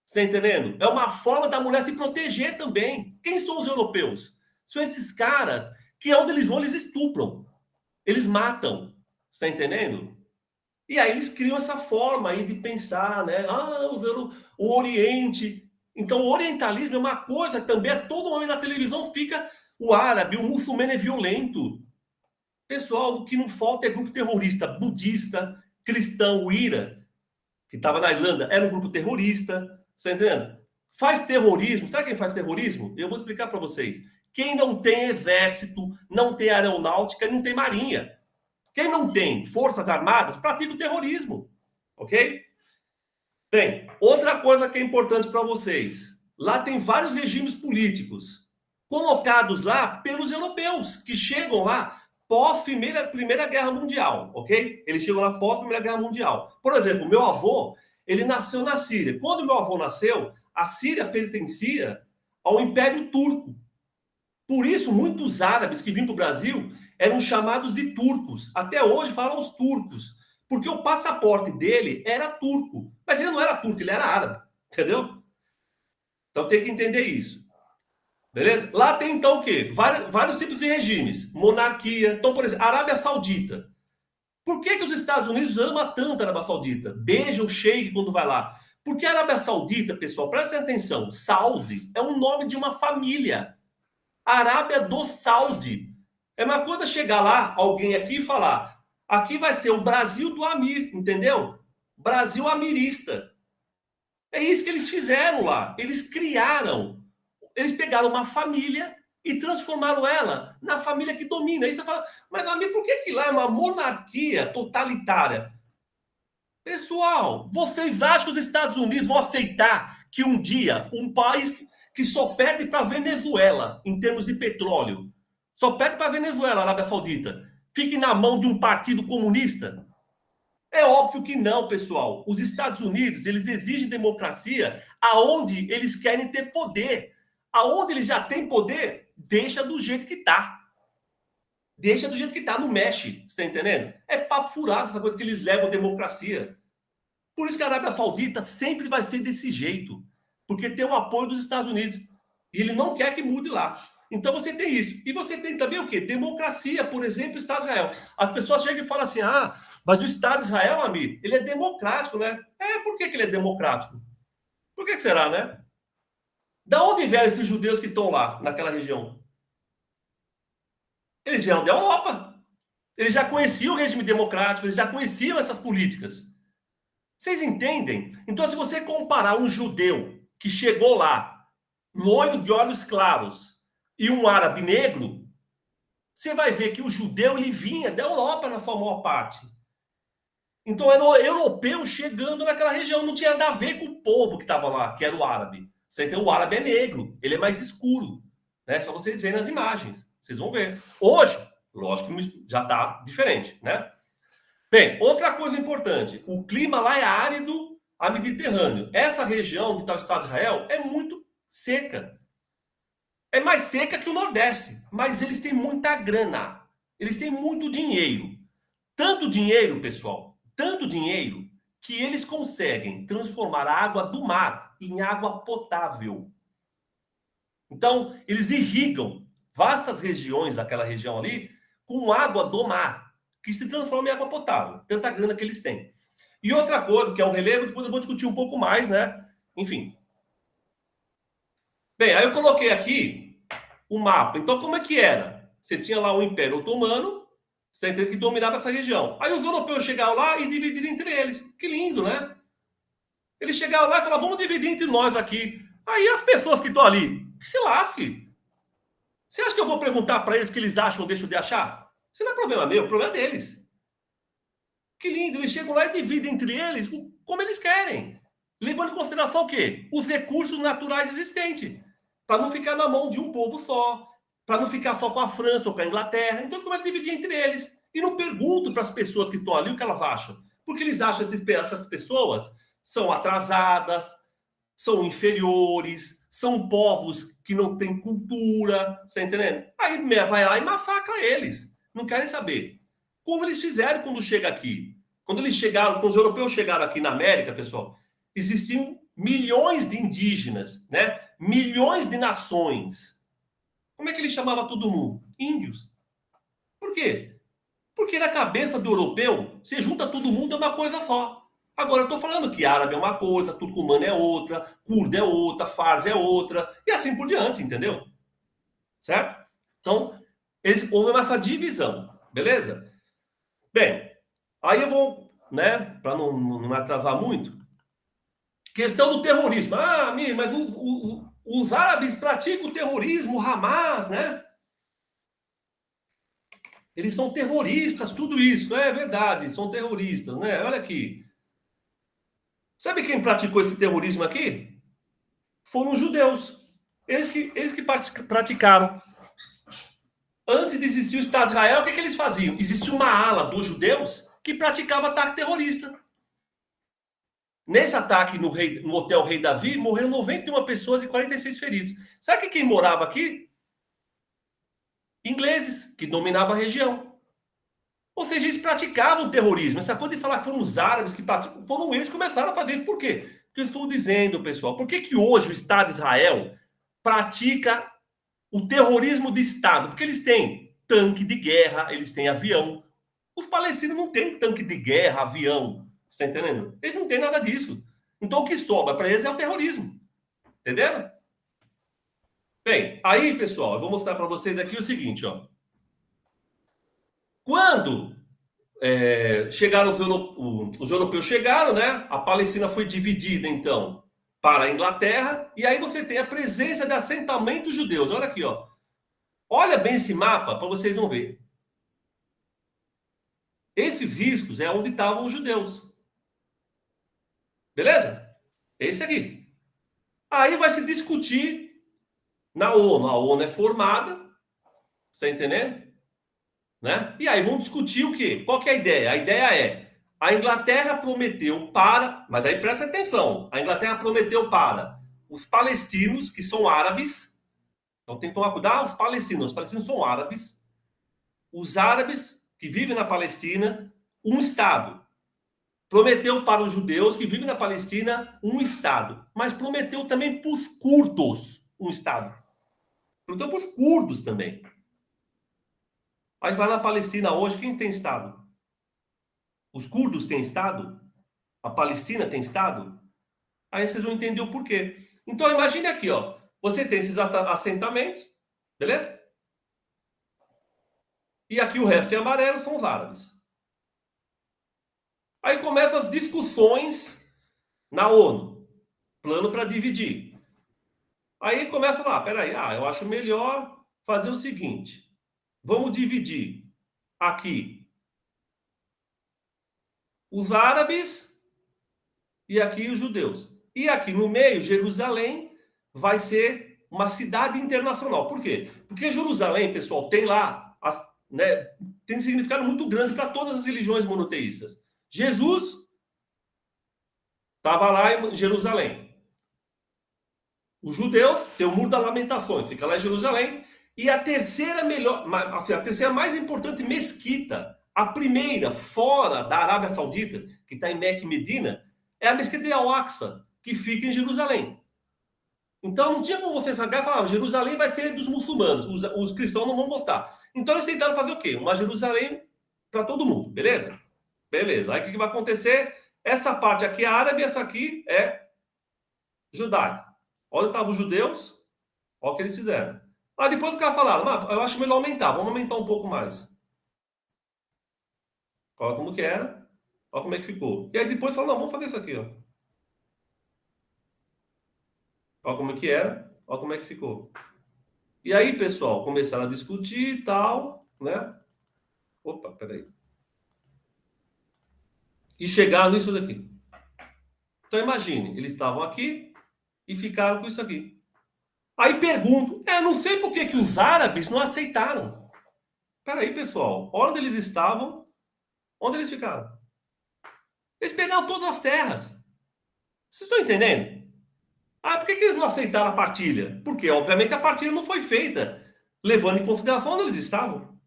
Você tá entendendo? É uma forma da mulher se proteger também. Quem são os europeus? São esses caras que onde eles vão, eles estupram. Eles matam. Você tá entendendo? E aí eles criam essa forma aí de pensar, né? Ah, o Oriente. Então, o orientalismo é uma coisa que também, a todo momento na televisão fica o árabe, o muçulmano é violento. Pessoal, o que não falta é grupo terrorista budista, cristão, o IRA, que estava na Irlanda, era um grupo terrorista. Você tá entendendo? Faz terrorismo. Sabe quem faz terrorismo? Eu vou explicar para vocês. Quem não tem exército, não tem aeronáutica, não tem marinha. Quem não tem forças armadas, pratica o terrorismo. Ok? Bem, outra coisa que é importante para vocês. Lá tem vários regimes políticos colocados lá pelos europeus, que chegam lá pós-Primeira Guerra Mundial, ok? Eles chegam lá pós-Primeira Guerra Mundial. Por exemplo, meu avô, ele nasceu na Síria. Quando meu avô nasceu, a Síria pertencia ao Império Turco. Por isso, muitos árabes que vinham para o Brasil, eram chamados de turcos. Até hoje falam os turcos, porque o passaporte dele era turco. Mas ele não era turco, ele era árabe, entendeu? Então tem que entender isso. Beleza? Lá tem então o quê? Vários tipos de regimes. Monarquia. Então, por exemplo, Arábia Saudita. Por que os Estados Unidos amam tanto a Arábia Saudita? Beijam o sheik quando vai lá. Porque a Arábia Saudita, pessoal, prestem atenção, Saudi é um nome de uma família. Arábia do Saudi. É uma coisa chegar lá, alguém aqui e falar, aqui vai ser o Brasil do Amir, entendeu? Brasil amirista. É isso que eles fizeram lá. Eles pegaram uma família e transformaram ela na família que domina. Aí você fala, mas Amir, por que lá é uma monarquia totalitária? Pessoal, vocês acham que os Estados Unidos vão aceitar que um dia um país que só perde para a Venezuela em termos de petróleo, só perde para a Venezuela, a Arábia Saudita, fique na mão de um partido comunista? É óbvio que não, pessoal. Os Estados Unidos, eles exigem democracia aonde eles querem ter poder. Aonde eles já têm poder, deixa do jeito que tá. Deixa do jeito que tá, não mexe. Você tá entendendo? É papo furado essa coisa que eles levam democracia. Por isso que a Arábia Saudita sempre vai ser desse jeito. Porque tem o apoio dos Estados Unidos. E ele não quer que mude lá. Então você tem isso. E você tem também o quê? Democracia, por exemplo, o Estado de Israel. As pessoas chegam e falam assim, mas o Estado de Israel, amigo, ele é democrático, né? Por que ele é democrático? Por que será, né? Da onde vieram esses judeus que estão lá, naquela região? Eles vieram da Europa. Eles já conheciam o regime democrático, eles já conheciam essas políticas. Vocês entendem? Então, se você comparar um judeu que chegou lá, loiro de olhos claros, e um árabe negro, você vai ver que o judeu ele vinha da Europa na sua maior parte. Então, era o europeu chegando naquela região, não tinha nada a ver com o povo que estava lá, que era o árabe. Você entendeu? O árabe é negro, ele é mais escuro. Né? Só vocês verem nas imagens, vocês vão ver. Hoje, lógico que já está diferente, né? Bem, outra coisa importante, o clima lá é árido a Mediterrâneo. Essa região de tal Estado de Israel é muito seca. É mais seca que o Nordeste, mas eles têm muita grana. Eles têm muito dinheiro. Tanto dinheiro, pessoal, tanto dinheiro, que eles conseguem transformar a água do mar em água potável. Então, eles irrigam vastas regiões daquela região ali com água do mar, que se transforma em água potável. Tanta grana que eles têm. E outra coisa, que é o relevo, depois eu vou discutir um pouco mais, né? Enfim. Bem, aí eu coloquei aqui o mapa. Então, como é que era? Você tinha lá o Império Otomano, você entende, que dominava essa região. Aí os europeus chegaram lá e dividiram entre eles. Que lindo, né? Eles chegaram lá e falaram, vamos dividir entre nós aqui. Aí as pessoas que estão ali, que se lasque. Você acha que eu vou perguntar para eles o que eles acham ou deixam de achar? Isso não é problema meu, é problema deles. Que lindo, eles chegam lá e dividem entre eles como eles querem. Levando em consideração o quê? Os recursos naturais existentes. Para não ficar na mão de um povo só. Para não ficar só com a França ou com a Inglaterra. Então, como é que dividir entre eles? E não pergunto para as pessoas que estão ali o que elas acham. Porque eles acham que essas pessoas são atrasadas, são inferiores, são povos que não têm cultura, você tá entendendo? Aí vai lá e massacra eles. Não querem saber. Como eles fizeram quando chega aqui. Quando eles chegaram, quando os europeus chegaram aqui na América, pessoal, existiam milhões de indígenas, né? Milhões de nações. Como é que ele chamava todo mundo? Índios. Por quê? Porque na cabeça do europeu, você junta todo mundo é uma coisa só. Agora, eu estou falando que árabe é uma coisa, turcomano é outra, curdo é outra, farsi é outra, e assim por diante, entendeu? Certo? Então, houve essa divisão, beleza? Bem, aí eu vou, né, para não me atrasar muito, questão do terrorismo. Mas os árabes praticam o terrorismo, o Hamas, né? Eles são terroristas, tudo isso. É verdade, são terroristas, né? Olha aqui. Sabe quem praticou esse terrorismo aqui? Foram os judeus. Eles que praticaram. Antes de existir o Estado de Israel, o que eles faziam? Existia uma ala dos judeus que praticava ataque terrorista. Nesse ataque no Hotel Rei Davi, morreram 91 pessoas e 46 feridos. Sabe quem morava aqui? ingleses, que dominavam a região. Ou seja, eles praticavam o terrorismo. Essa coisa de falar que foram os árabes que praticam, foram eles que começaram a fazer isso. Por quê? Porque eu estou dizendo, pessoal, por que hoje o Estado de Israel pratica o terrorismo de Estado? Porque eles têm tanque de guerra, eles têm avião. Os palestinos não têm tanque de guerra, avião. Você está entendendo? Eles não têm nada disso. Então o que sobra para eles é o terrorismo. Entenderam? Bem, aí, pessoal, eu vou mostrar para vocês aqui o seguinte, ó. Quando chegaram os europeus chegaram, né? A Palestina foi dividida, então, para a Inglaterra, e aí você tem a presença de assentamentos judeus. Olha aqui, ó. Olha bem esse mapa para vocês vão ver. Esses riscos é onde estavam os judeus. Beleza? Esse aqui. Aí vai se discutir na ONU. A ONU é formada, você está entendendo? Né? E aí vão discutir o quê? Qual que é a ideia? A ideia é, a Inglaterra prometeu para, mas aí presta atenção, a Inglaterra prometeu para os palestinos, que são árabes, então tem que tomar cuidado, os palestinos são árabes, os árabes que vivem na Palestina, um Estado. Prometeu para os judeus que vivem na Palestina um Estado, mas prometeu também para os curdos um Estado. Prometeu para os curdos também. Aí vai na Palestina hoje, quem tem Estado? Os curdos têm Estado? A Palestina tem Estado? Aí vocês vão entender o porquê. Então imagine aqui, ó. Você tem esses assentamentos, beleza? E aqui o resto em amarelo são os árabes. Aí começam as discussões na ONU. Plano para dividir. Aí começa lá, peraí, eu acho melhor fazer o seguinte. Vamos dividir aqui os árabes e aqui os judeus. E aqui no meio, Jerusalém vai ser uma cidade internacional. Por quê? Porque Jerusalém, pessoal, tem lá, tem um significado muito grande para todas as religiões monoteístas. Jesus estava lá em Jerusalém. Os judeus têm o Muro das Lamentações, fica lá em Jerusalém. E a terceira a terceira mais importante mesquita, a primeira fora da Arábia Saudita, que está em Meca e Medina, é a mesquita de Al-Aqsa, que fica em Jerusalém. Então não tinha como você falar, Jerusalém vai ser dos muçulmanos, os cristãos não vão gostar. Então eles tentaram fazer o quê? Uma Jerusalém para todo mundo, beleza? Beleza. Aí o que vai acontecer? Essa parte aqui é árabe, essa aqui é judaica. Onde estavam os judeus? Olha o que eles fizeram. Depois os caras falaram, eu acho melhor aumentar, vamos aumentar um pouco mais. Olha como que era, olha como é que ficou. E aí depois falaram, não, vamos fazer isso aqui, ó. Olha como é que era, olha como é que ficou. E aí, pessoal, começaram a discutir e tal, né? Opa, peraí. E chegaram nisso daqui. Então imagine, eles estavam aqui e ficaram com isso aqui. Aí pergunto, não sei por que os árabes não aceitaram. Peraí, pessoal, onde eles estavam, onde eles ficaram? Eles pegaram todas as terras. Vocês estão entendendo? Por que eles não aceitaram a partilha? Porque, obviamente, a partilha não foi feita levando em consideração onde eles estavam.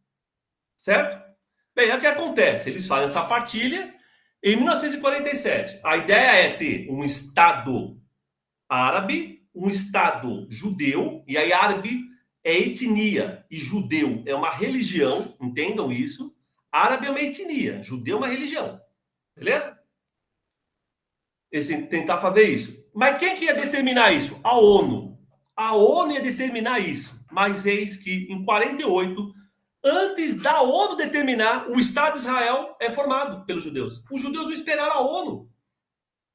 Certo? Bem, aí o que acontece? Eles fazem essa partilha em 1947. A ideia é ter um Estado árabe, um Estado judeu, e aí árabe é etnia e judeu é uma religião, entendam isso. Árabe é uma etnia, judeu é uma religião. Beleza? Tentar fazer isso. Mas quem que ia determinar isso? A ONU. A ONU ia determinar isso. Mas eis que, em 48, antes da ONU determinar, o Estado de Israel é formado pelos judeus. Os judeus não esperaram a ONU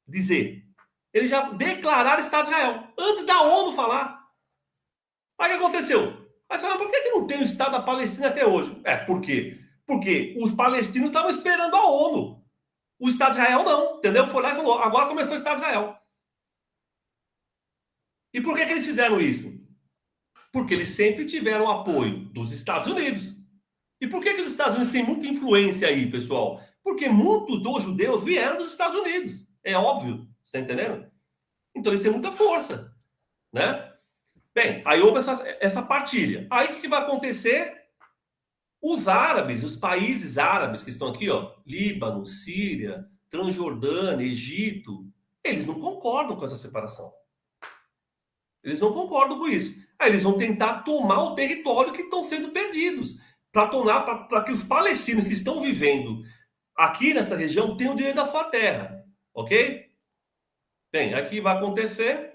dizer. Eles já declararam Estado de Israel, antes da ONU falar. Aí o que aconteceu? Aí falaram, por que não tem o Estado da Palestina até hoje? Por quê? Porque os palestinos estavam esperando a ONU. O Estado de Israel não, entendeu? Foi lá e falou, agora começou o Estado de Israel. E por que eles fizeram isso? Porque eles sempre tiveram apoio dos Estados Unidos. E por que os Estados Unidos têm muita influência aí, pessoal? Porque muitos dos judeus vieram dos Estados Unidos. É óbvio, você está entendendo? Então eles têm muita força, né? Bem, aí houve essa partilha. Aí o que vai acontecer? Os árabes, os países árabes que estão aqui, ó, Líbano, Síria, Transjordânia, Egito, eles não concordam com essa separação. Eles não concordam com isso. Aí eles vão tentar tomar o território que estão sendo perdidos, para que os palestinos que estão vivendo aqui nessa região tenham o direito da sua terra, ok? Bem, aqui vai acontecer.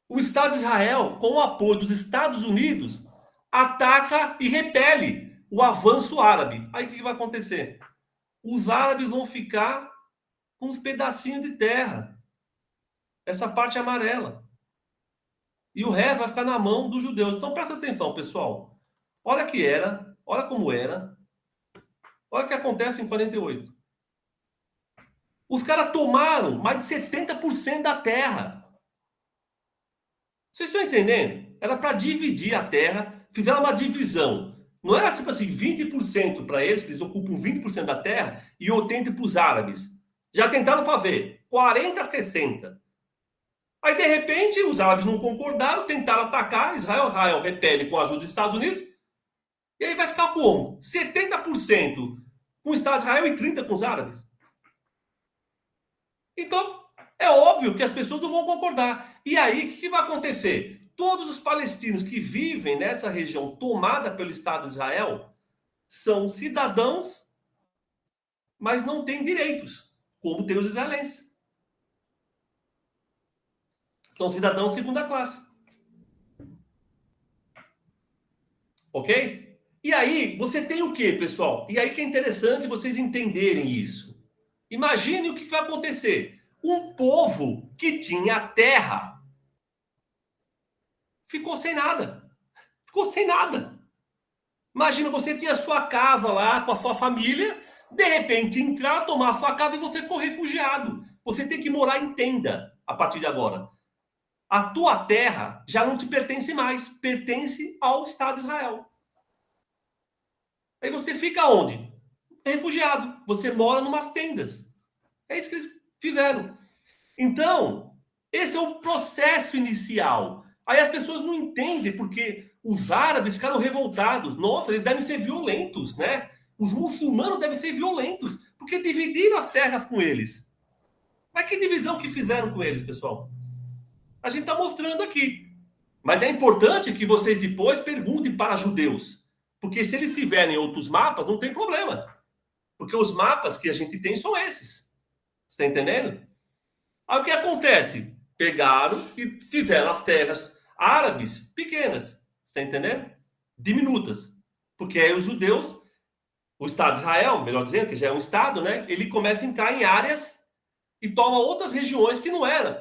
O Estado de Israel, com o apoio dos Estados Unidos, ataca e repele o avanço árabe. Aí o que vai acontecer? Os árabes vão ficar com uns pedacinhos de terra, essa parte amarela. E o resto vai ficar na mão dos judeus. Então presta atenção, pessoal. Olha que era, olha como era, olha o que acontece em 48. Os caras tomaram mais de 70% da terra. Vocês estão entendendo? Era para dividir a terra, fizeram uma divisão. Não era tipo assim, 20% para eles, que eles ocupam 20% da terra, e 80% para os árabes. Já tentaram fazer 40-60. Aí, de repente, os árabes não concordaram, tentaram atacar, Israel repele com a ajuda dos Estados Unidos, e aí vai ficar como? 70% com o Estado de Israel e 30% com os árabes. Então, é óbvio que as pessoas não vão concordar. E aí, o que vai acontecer? Todos os palestinos que vivem nessa região tomada pelo Estado de Israel são cidadãos, mas não têm direitos, como tem os israelenses. São cidadãos segunda classe. Ok? E aí, você tem o quê, pessoal? E aí que é interessante vocês entenderem isso. Imagine o que vai acontecer. Um povo que tinha terra ficou sem nada. Ficou sem nada. Imagina, você tinha sua casa lá com a sua família, de repente entrar, tomar a sua casa e você ficou refugiado. Você tem que morar em tenda a partir de agora. A tua terra já não te pertence mais, pertence ao Estado de Israel. Aí você fica onde? Refugiado. Você mora numas tendas. É isso que eles fizeram. Então, esse é o processo inicial. Aí as pessoas não entendem porque os árabes ficaram revoltados. Nossa, eles devem ser violentos, né? Os muçulmanos devem ser violentos, porque dividiram as terras com eles. Mas que divisão que fizeram com eles, pessoal? A gente está mostrando aqui. Mas é importante que vocês depois perguntem para judeus. Porque se eles tiverem outros mapas, não tem problema. Porque os mapas que a gente tem são esses. Você está entendendo? Aí o que acontece? Pegaram e fizeram as terras árabes pequenas. Você está entendendo? Diminutas. Porque aí os judeus, o Estado de Israel, melhor dizendo, que já é um Estado, né? Ele começa a entrar em áreas e toma outras regiões que não era,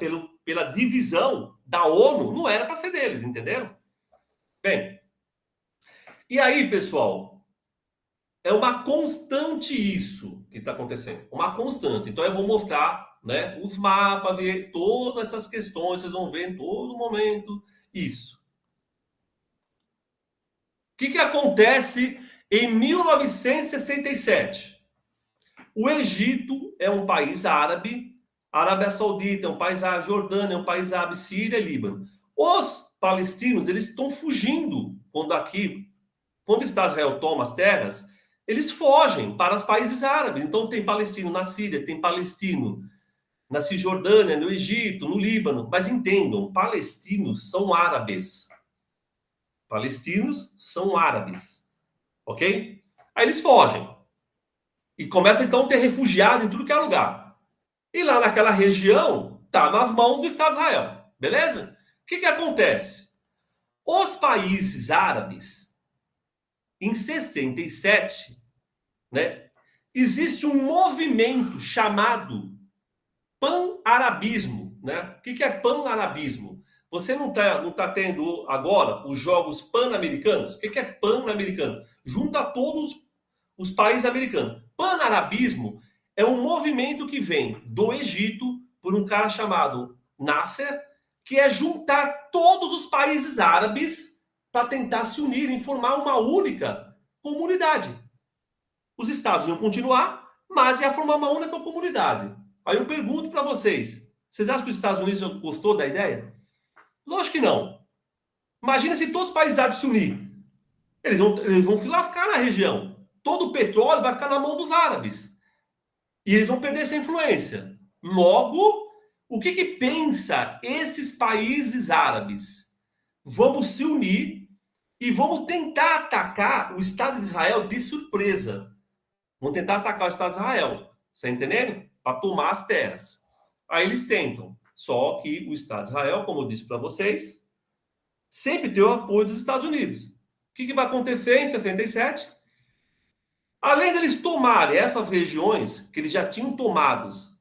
pela divisão da ONU, não era para ser deles, entenderam? Bem, e aí, pessoal, é uma constante isso que está acontecendo. Uma constante. Então eu vou mostrar, né, os mapas, ver todas essas questões, vocês vão ver em todo momento isso. O que acontece em 1967? O Egito é um país árabe, a Arábia Saudita é um país árabe, Jordânia é um país árabe, Síria e Líbano. Os palestinos, eles estão fugindo quando o Estado de Israel toma as terras, eles fogem para os países árabes. Então tem palestino na Síria, tem palestino na Cisjordânia, no Egito, no Líbano. Mas entendam, palestinos são árabes. Palestinos são árabes. Ok? Aí eles fogem. E começa então a ter refugiado em tudo que é lugar. E lá naquela região, está nas mãos do Estado de Israel. Beleza? O que acontece? Os países árabes, em 67, né, existe um movimento chamado pan-arabismo. Né? O que é pan-arabismo? Você não tá tendo agora os Jogos Pan-Americanos? O que é pan-americano? Junta todos os países americanos. Pan-arabismo é um movimento que vem do Egito por um cara chamado Nasser, que é juntar todos os países árabes para tentar se unirem, formar uma única comunidade. Os estados iam continuar, mas ia formar uma única comunidade. Aí eu pergunto para vocês acham que os Estados Unidos gostou da ideia? Lógico que não. Imagina se todos os países árabes se unirem. Eles vão se lascar na região. Todo o petróleo vai ficar na mão dos árabes. E eles vão perder essa influência. Logo, o que pensa esses países árabes? Vamos se unir e vamos tentar atacar o Estado de Israel de surpresa. Vamos tentar atacar o Estado de Israel. Você está entendendo? Para tomar as terras. Aí eles tentam. Só que o Estado de Israel, como eu disse para vocês, sempre tem o apoio dos Estados Unidos. O que vai acontecer em 67? Além deles tomarem essas regiões que eles já tinham tomados,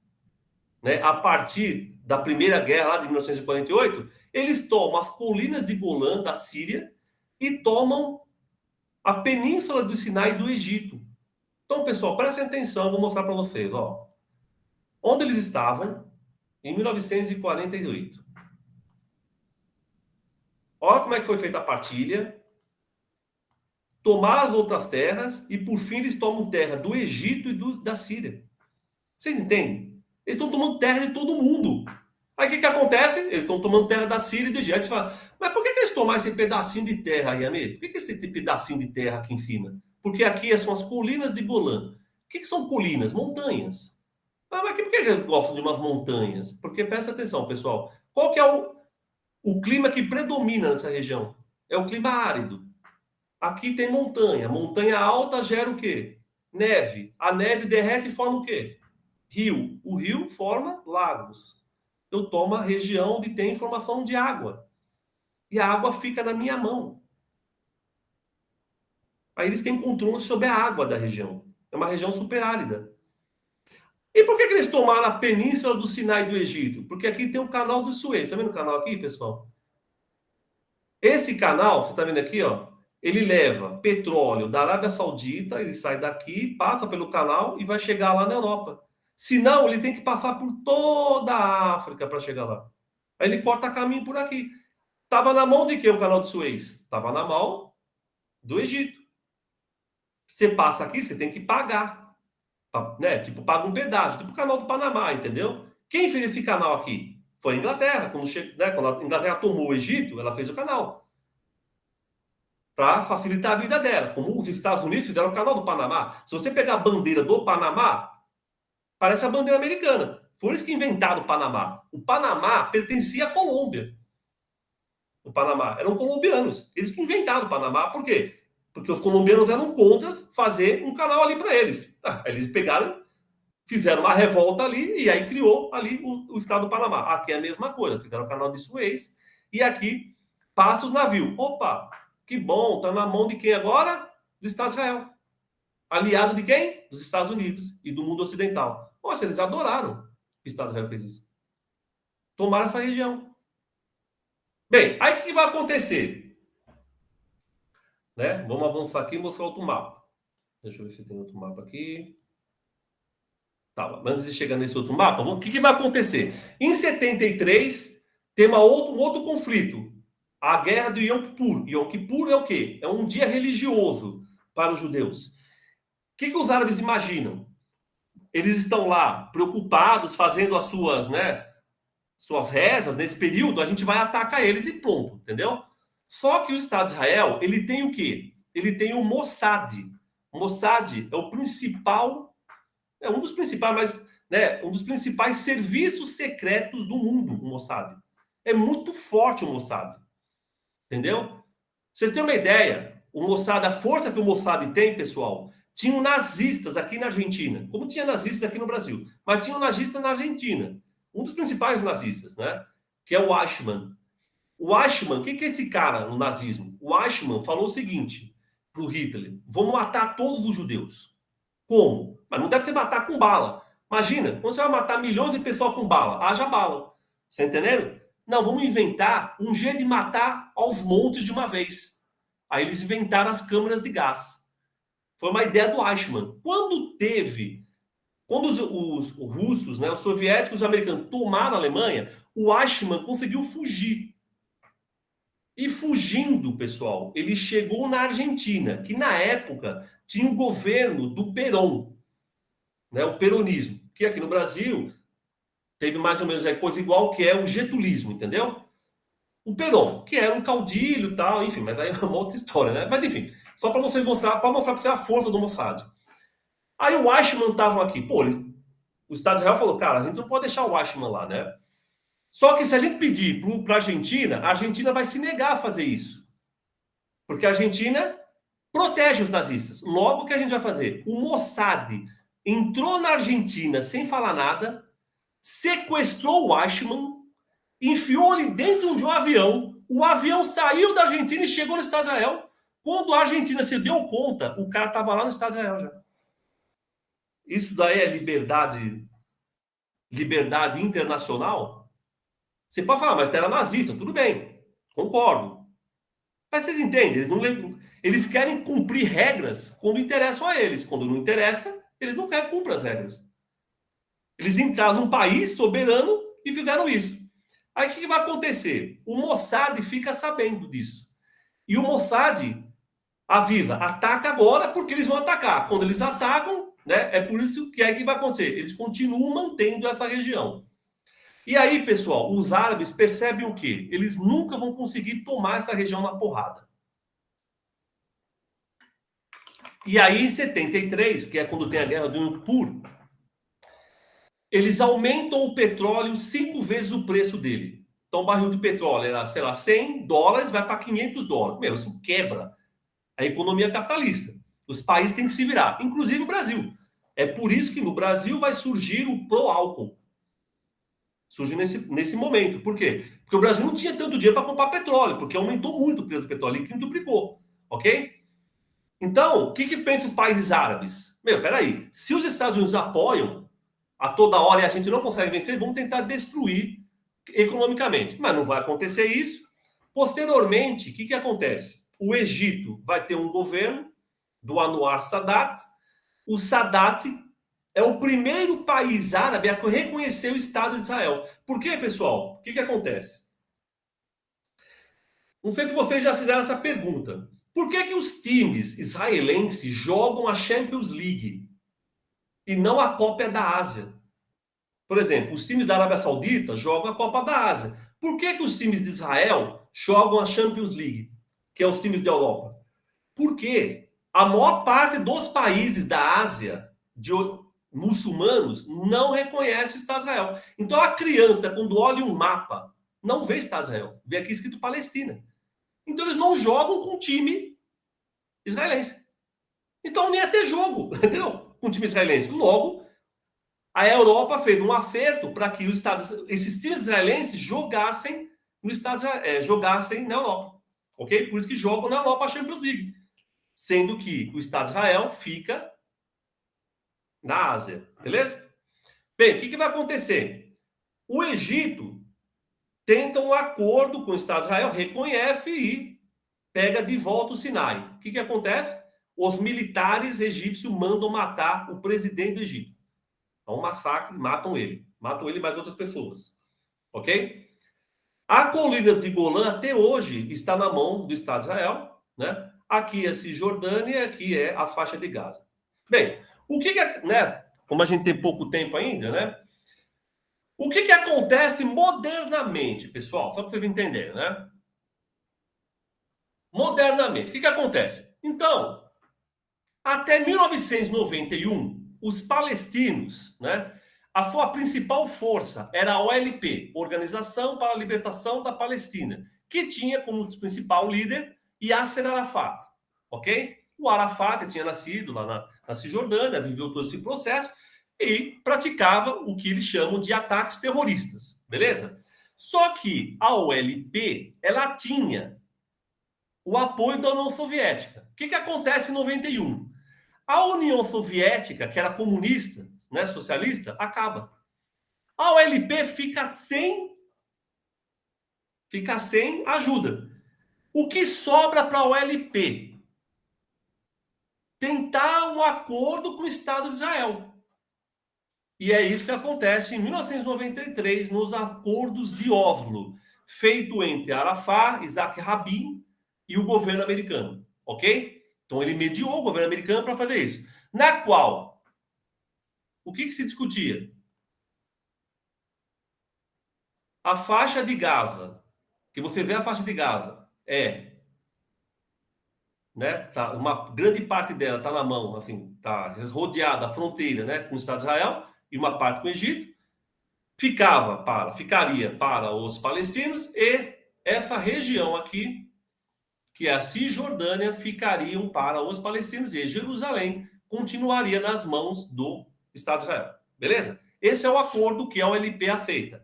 né, a partir da Primeira Guerra lá de 1948, eles tomam as colinas de Golã da Síria e tomam a Península do Sinai do Egito. Então, pessoal, prestem atenção, vou mostrar para vocês, ó. Onde eles estavam em 1948. Olha como é que foi feita a partilha. Tomar as outras terras e, por fim, eles tomam terra do Egito e da Síria. Vocês entendem? Eles estão tomando terra de todo mundo. Aí o que acontece? Eles estão tomando terra da Síria e do Egito. Aí você fala, mas por que eles tomaram esse pedacinho de terra aí, amigo? Por que esse pedacinho de terra aqui em cima? Porque aqui são as colinas de Golã. O que são colinas? Montanhas. Ah, mas por que eles gostam de umas montanhas? Porque, presta atenção, pessoal. Qual que é o clima que predomina nessa região? É o clima árido. Aqui tem montanha. Montanha alta gera o quê? Neve. A neve derrete e forma o quê? Rio. O rio forma lagos. Eu tomo a região onde tem formação de água. E a água fica na minha mão. Aí eles têm controle sobre a água da região. É uma região superárida. E por que eles tomaram a península do Sinai do Egito? Porque aqui tem o canal do Suez. Está vendo o canal aqui, pessoal? Esse canal, você está vendo aqui, ó, ele leva petróleo da Arábia Saudita, ele sai daqui, passa pelo canal e vai chegar lá na Europa. Senão, ele tem que passar por toda a África para chegar lá. Aí ele corta caminho por aqui. Estava na mão de quem o canal de Suez? Estava na mão do Egito. Você passa aqui, você tem que pagar. Né? Tipo, paga um pedágio. Tipo o canal do Panamá, entendeu? Quem fez esse canal aqui? Foi a Inglaterra. Quando a Inglaterra tomou o Egito, ela fez o canal. Para facilitar a vida dela. Como os Estados Unidos fizeram o canal do Panamá. Se você pegar a bandeira do Panamá, parece a bandeira americana. Por isso que inventaram o Panamá. O Panamá pertencia à Colômbia. O Panamá eram colombianos. Eles que inventaram o Panamá. Por quê? Porque os colombianos eram contra fazer um canal ali para eles. Eles pegaram, fizeram uma revolta ali e aí criou ali o estado do Panamá. Aqui é a mesma coisa. Fizeram o canal de Suez e aqui passa os navios. Opa, que bom. Está na mão de quem agora? Do Estado de Israel. Aliado de quem? Dos Estados Unidos e do mundo ocidental. Nossa, eles adoraram que o Estado de Israel fez isso. Tomaram essa região. Bem, aí o que vai acontecer? Né? Vamos avançar aqui e mostrar outro mapa. Deixa eu ver se tem outro mapa aqui. Tá, antes de chegar nesse outro mapa, o que vai acontecer? Em 73, tem um outro conflito. A guerra do Yom Kippur. Yom Kippur é o quê? É um dia religioso para os judeus. O que os árabes imaginam? Eles estão lá preocupados, fazendo as suas, né, suas rezas. Nesse período, a gente vai atacar eles e pronto, entendeu? Só que o Estado de Israel, ele tem o quê? Ele tem o Mossad. O Mossad é o principal, é um dos principais, mas, né, um dos principais serviços secretos do mundo, o Mossad. É muito forte o Mossad. Entendeu? Vocês têm uma ideia? O Mossad, a força que o Mossad tem, pessoal, tinham nazistas aqui na Argentina, como tinha nazistas aqui no Brasil, mas tinha um nazista na Argentina. Um dos principais nazistas, né? Que é o Eichmann. O Eichmann, o que é esse cara no nazismo? O Eichmann falou o seguinte para o Hitler: vamos matar todos os judeus. Como? Mas não deve ser matar com bala. Imagina, quando você vai matar milhões de pessoas com bala, haja bala. Você entendendo? Não, vamos inventar um jeito de matar aos montes de uma vez. Aí eles inventaram as câmeras de gás. Foi uma ideia do Eichmann. Quando os russos, né, os soviéticos e os americanos tomaram a Alemanha, o Eichmann conseguiu fugir. E fugindo, pessoal, ele chegou na Argentina, que na época tinha um governo do Perón, né, o peronismo, que aqui no Brasil teve mais ou menos coisa igual, que é o getulismo, entendeu? O Perón, que era um caudilho e tal, enfim, mas aí é uma outra história, né? Mas enfim, Só para vocês mostrar, para mostrar para você a força do Mossad. Aí o Eichmann estavam aqui. Pô, o Estado de Israel falou, cara, a gente não pode deixar o Eichmann lá, né? Só que se a gente pedir para a Argentina vai se negar a fazer isso. Porque a Argentina protege os nazistas. Logo, o que a gente vai fazer? O Mossad entrou na Argentina sem falar nada, sequestrou o Eichmann, enfiou ele dentro de um avião, o avião saiu da Argentina e chegou no Estado de Israel. Quando a Argentina se deu conta, o cara estava lá no Estado de Israel já. Isso daí é liberdade internacional? Você pode falar, mas era nazista, tudo bem, concordo. Mas vocês entendem, eles querem cumprir regras quando interessam a eles. Quando não interessa, eles não querem cumprir as regras. Eles entraram num país soberano e fizeram isso. Aí o que vai acontecer? O Mossad fica sabendo disso. E o Mossad avisa, ataca agora porque eles vão atacar. Quando eles atacam, né, é por isso que é que vai acontecer. Eles continuam mantendo essa região. E aí, pessoal, os árabes percebem o quê? Eles nunca vão conseguir tomar essa região na porrada. E aí, em 73, que é quando tem a guerra do Yom Kippur, eles aumentam o petróleo 5 vezes o preço dele. Então, o barril de petróleo era, sei lá, $100, vai para $500. Meu, isso quebra a economia capitalista. Os países têm que se virar, inclusive o Brasil. É por isso que no Brasil vai surgir o pró-álcool. Surge nesse momento. Por quê? Porque o Brasil não tinha tanto dinheiro para comprar petróleo, porque aumentou muito o preço do petróleo e quintuplicou. Ok? Então, o que pensam os países árabes? Meu, peraí. Se os Estados Unidos apoiam a toda hora e a gente não consegue vencer, vamos tentar destruir economicamente. Mas não vai acontecer isso. Posteriormente, o que acontece? O Egito vai ter um governo do Anwar Sadat. O Sadat é o primeiro país árabe a reconhecer o Estado de Israel. Por quê, pessoal? O que acontece? Não sei se vocês já fizeram essa pergunta. Por que os times israelenses jogam a Champions League e não a Copa da Ásia? Por exemplo, os times da Arábia Saudita jogam a Copa da Ásia. Por que os times de Israel jogam a Champions League, que é os times da Europa? Porque a maior parte dos países da Ásia, muçulmanos, não reconhece o Estado de Israel. Então a criança, quando olha um mapa, não vê Estado de Israel, vê aqui escrito Palestina. Então eles não jogam com o time israelense. Então nem ia ter jogo, entendeu? Com o time israelense. Logo, a Europa fez um acerto para que esses times israelenses jogassem no jogassem na Europa. Ok? Por isso que jogam na Europa a Champions League. Sendo que o Estado de Israel fica na Ásia. Beleza? Bem, o que vai acontecer? O Egito tenta um acordo com o Estado de Israel, reconhece e pega de volta o Sinai. O que acontece? Os militares egípcios mandam matar o presidente do Egito. É um massacre, matam ele e mais outras pessoas. Ok? A colinas de Golã até hoje está na mão do Estado de Israel, né? Aqui é Cisjordânia, aqui é a faixa de Gaza. Bem, o que é, né? Como a gente tem pouco tempo ainda, né? O que acontece modernamente, pessoal? Só para vocês entenderem, né? Modernamente, o que acontece? Então, até 1991, os palestinos, né? A sua principal força era a OLP, Organização para a Libertação da Palestina, que tinha como principal líder Yasser Arafat, ok? O Arafat tinha nascido lá na Cisjordânia, viveu todo esse processo e praticava o que eles chamam de ataques terroristas, beleza? Só que a OLP, ela tinha o apoio da União Soviética. O que acontece em 91? A União Soviética, que era comunista, né, socialista, acaba. A OLP fica sem ajuda. O que sobra para a OLP? Tentar um acordo com o Estado de Israel. E é isso que acontece em 1993, nos acordos de Oslo, feito entre Arafat, Isaac Rabin e o governo americano. Ok? Então ele mediou o governo americano para fazer isso. Na qual, o que se discutia? A faixa de Gaza, que você vê a faixa de Gaza, é né? Tá, uma grande parte dela está na mão, enfim, está rodeada a fronteira, né, com o Estado de Israel e uma parte com o Egito, ficaria para os palestinos e essa região aqui, que é a Cisjordânia, ficariam para os palestinos e Jerusalém continuaria nas mãos do Estado de Israel. Beleza? Esse é o acordo que a OLP aceita.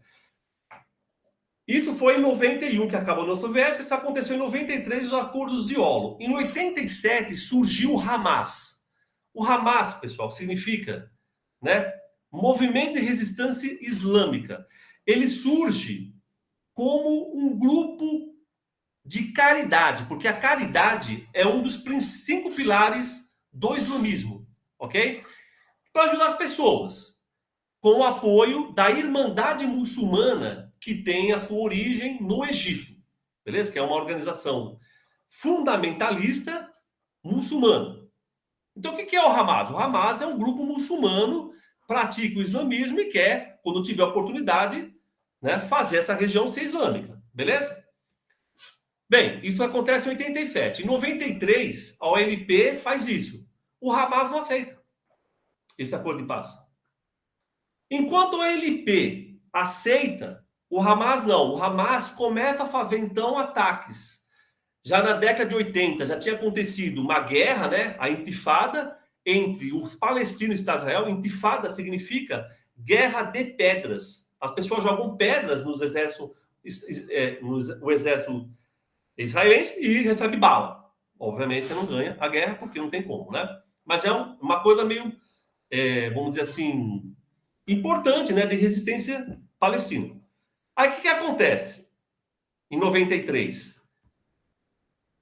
Isso foi em 91 que acabou a União Soviética, isso aconteceu em 93, os acordos de Oslo. Em 87 surgiu o Hamas. O Hamas, pessoal, significa, né, Movimento de Resistência Islâmica. Ele surge como um grupo de caridade, porque a caridade é um dos 5 pilares do islamismo, ok? Para ajudar as pessoas, com o apoio da Irmandade Muçulmana, que tem a sua origem no Egito, beleza? Que é uma organização fundamentalista muçulmana. Então, o que é o Hamas? O Hamas é um grupo muçulmano, pratica o islamismo e quer, quando tiver oportunidade, né, fazer essa região ser islâmica, beleza? Bem, isso acontece em 87. Em 93, a OLP faz isso. O Hamas não aceita esse acordo de paz. Enquanto a OLP aceita, o Hamas não. O Hamas começa a fazer, então, ataques. Já na década de 80, já tinha acontecido uma guerra, né? A intifada entre os palestinos e o Estado de Israel. Intifada significa guerra de pedras. As pessoas jogam pedras nos exércitos, no exército israelense e recebe bala. Obviamente você não ganha a guerra porque não tem como, né? Mas é uma coisa meio, vamos dizer assim, importante, né, de resistência palestina. Aí o que acontece? Em 93,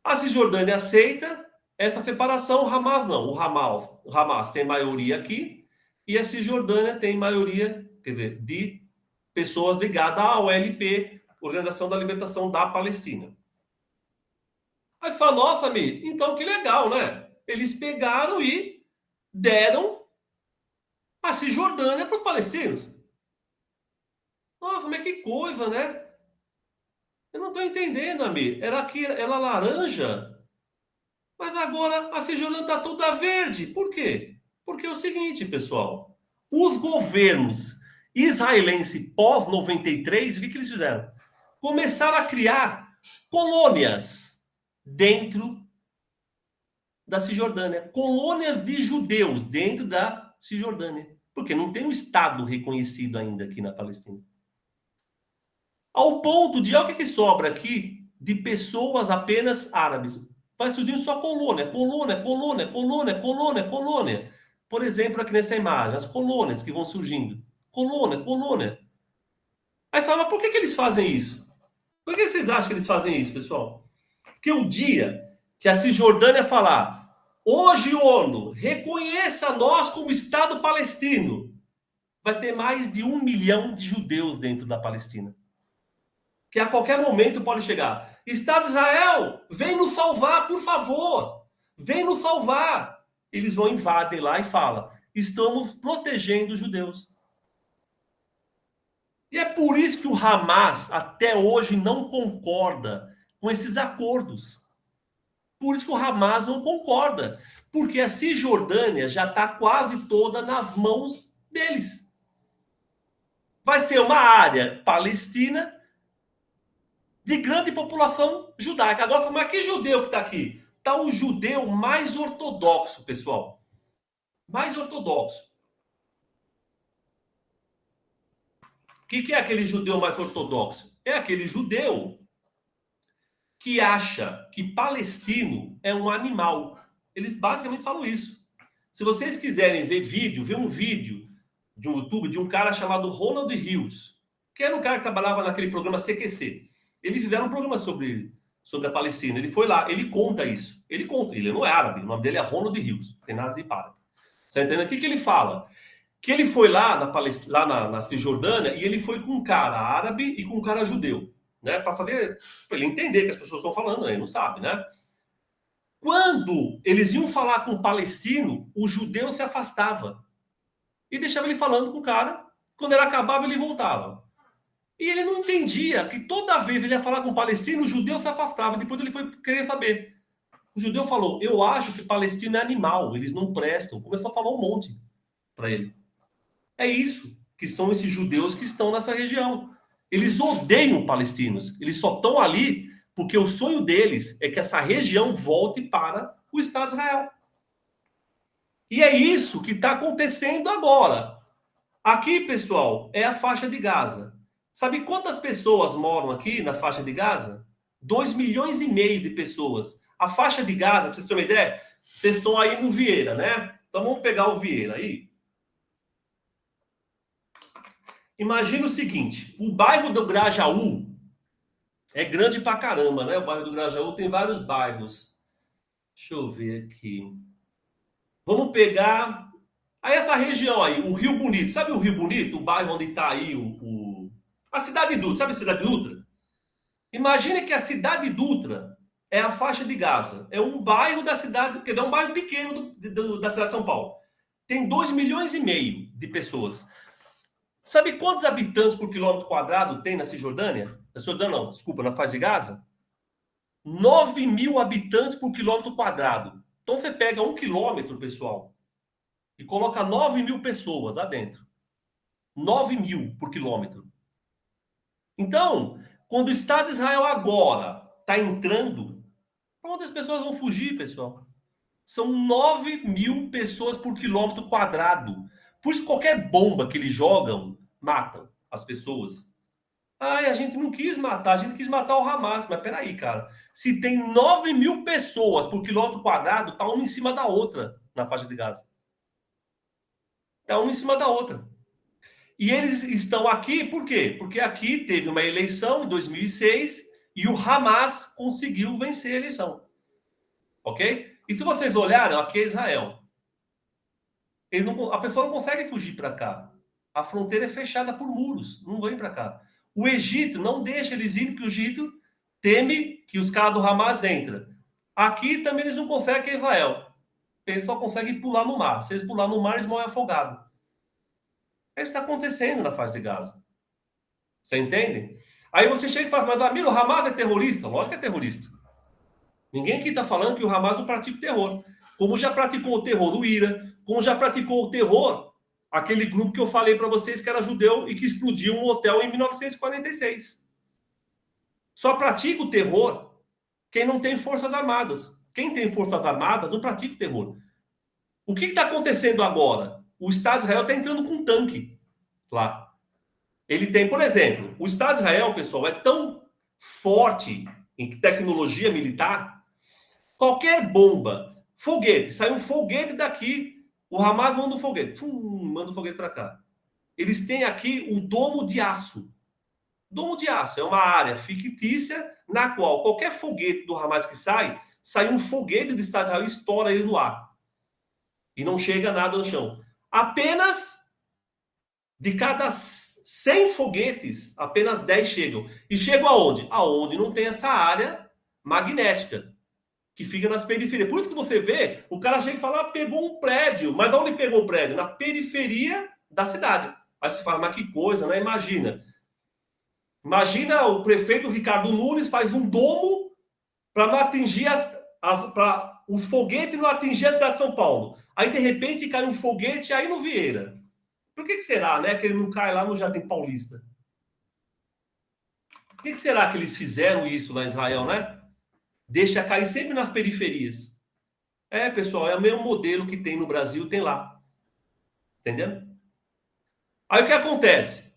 a Cisjordânia aceita essa separação, o Hamas não. O Hamas tem maioria aqui e a Cisjordânia tem maioria, quer dizer, de pessoas ligadas à OLP, Organização da Libertação da Palestina. Aí fala, nossa, amigo, então que legal, né? Eles pegaram e deram a Cisjordânia para os palestinos. Nossa, mas que coisa, né? Eu não estou entendendo, amigo. Era laranja, mas agora a Cisjordânia está toda verde. Por quê? Porque é o seguinte, pessoal. Os governos israelenses pós-93, o que eles fizeram? Começaram a criar colônias dentro da Cisjordânia, colônias de judeus dentro da Cisjordânia, porque não tem um Estado reconhecido ainda aqui na Palestina. Ao ponto de, olha o que sobra aqui de pessoas apenas árabes. Vai surgindo só colônia. Por exemplo, aqui nessa imagem, as colônias que vão surgindo. Colônia. Aí fala, mas por que eles fazem isso? Por que vocês acham que eles fazem isso, pessoal? Porque o dia que a Cisjordânia falar, hoje, ONU, reconheça nós como Estado palestino, vai ter mais de 1 milhão de judeus dentro da Palestina. Que a qualquer momento pode chegar. Estado de Israel, vem nos salvar, por favor. Vem nos salvar. Eles vão invadir lá e falam, estamos protegendo os judeus. E é por isso que o Hamas até hoje não concorda com esses acordos. Por isso que o Hamas não concorda. Porque a Cisjordânia já está quase toda nas mãos deles. Vai ser uma área palestina de grande população judaica. Agora, mas que judeu que está aqui? Está o judeu mais ortodoxo, pessoal. Mais ortodoxo. O que é aquele judeu mais ortodoxo? É aquele judeu que acha que palestino é um animal. Eles basicamente falam isso. Se vocês quiserem ver um vídeo de um YouTube de um cara chamado Ronald Hills, que era um cara que trabalhava naquele programa CQC. Eles fizeram um programa sobre a Palestina. Ele foi lá, ele conta isso. Ele não é árabe, o nome dele é Ronald Hills, não tem nada de árabe. Você entende? O que ele fala? Que ele foi lá na Cisjordânia e ele foi com um cara árabe e com um cara judeu, né? Para ele entender que as pessoas estão falando, ele não sabe, né? Quando eles iam falar com o palestino, o judeu se afastava e deixava ele falando com o cara. Quando ele acabava, ele voltava. E ele não entendia que toda vez ele ia falar com o palestino, o judeu se afastava. Depois ele foi querer saber. O judeu falou, eu acho que Palestina é animal, eles não prestam. Começou a falar um monte para ele. É isso que são esses judeus que estão nessa região. Eles odeiam palestinos. Eles só estão ali porque o sonho deles é que essa região volte para o Estado de Israel. E é isso que está acontecendo agora. Aqui, pessoal, é a faixa de Gaza. Sabe quantas pessoas moram aqui na faixa de Gaza? 2,5 milhões de pessoas. A faixa de Gaza, para vocês terem uma ideia, vocês estão aí no Vieira, né? Então vamos pegar o Vieira aí. Imagina o seguinte, o bairro do Grajaú é grande pra caramba, né? O bairro do Grajaú tem vários bairros. Deixa eu ver aqui. Vamos pegar aí essa região aí, o Rio Bonito. Sabe o Rio Bonito? O bairro onde está aí a Cidade Dutra. Sabe a Cidade Dutra? Imagine que a Cidade Dutra é a faixa de Gaza. É um bairro da cidade, que é um bairro pequeno da cidade de São Paulo. Tem 2,5 milhões de pessoas. Sabe quantos habitantes por quilômetro quadrado tem na Cisjordânia? Na Cisjordânia não, desculpa, na faixa de Gaza? 9 mil habitantes por quilômetro quadrado. Então você pega 1 quilômetro, pessoal, e coloca 9 mil pessoas lá dentro. 9 mil por quilômetro. Então, quando o Estado de Israel agora está entrando, para onde as pessoas vão fugir, pessoal? São 9 mil pessoas por quilômetro quadrado. Por isso, qualquer bomba que eles jogam, matam as pessoas. Ai, a gente não quis matar, a gente quis matar o Hamas. Mas peraí, cara. Se tem 9 mil pessoas por quilômetro quadrado, tá uma em cima da outra na faixa de Gaza. Tá uma em cima da outra. E eles estão aqui por quê? Porque aqui teve uma eleição em 2006 e o Hamas conseguiu vencer a eleição. Ok? E se vocês olharem, aqui é Israel. A pessoa não consegue fugir para cá. A fronteira é fechada por muros, não vem para cá. O Egito não deixa eles irem, porque o Egito teme que os caras do Hamas entrem. Aqui também eles não conseguem, que é Israel. Eles só conseguem pular no mar. Se eles pular no mar, eles morrem afogados. É isso que está acontecendo na faixa de Gaza. Você entende? Aí você chega e fala, mas Damiro, o Hamas é terrorista? Lógico que é terrorista. Ninguém aqui está falando que o Hamas não pratica o terror. Como já praticou o terror o IRA, como já praticou o terror aquele grupo que eu falei para vocês que era judeu e que explodiu um hotel em 1946. Só pratica o terror quem não tem forças armadas. Quem tem forças armadas não pratica o terror. O que está acontecendo agora? O Estado de Israel está entrando com um tanque lá. Ele tem, por exemplo, o Estado de Israel, pessoal, é tão forte em tecnologia militar, qualquer bomba, foguete, sai um foguete daqui, o Hamas manda um foguete, manda um foguete para cá. Eles têm aqui o domo de aço. Domo de aço é uma área fictícia na qual qualquer foguete do Hamas que sai um foguete do Estado de Israel e estoura ele no ar. E não chega nada no chão. Apenas de cada 100 foguetes, apenas 10 chegam. E chegam aonde? Aonde não tem essa área magnética, que fica nas periferias. Por isso que você vê, o cara chega e fala, pegou um prédio. Mas onde pegou o prédio? Na periferia da cidade. Aí você fala, mas que coisa, né? Imagina o prefeito Ricardo Nunes faz um domo para não atingir para os foguetes não atingir a cidade de São Paulo. Aí, de repente, cai um foguete aí no Vieira. Por que será, né, que ele não cai lá no Jardim Paulista? Por que será que eles fizeram isso lá em Israel, né? Deixa cair sempre nas periferias. É, pessoal, é o mesmo modelo que tem no Brasil, tem lá. Entendeu? Aí o que acontece?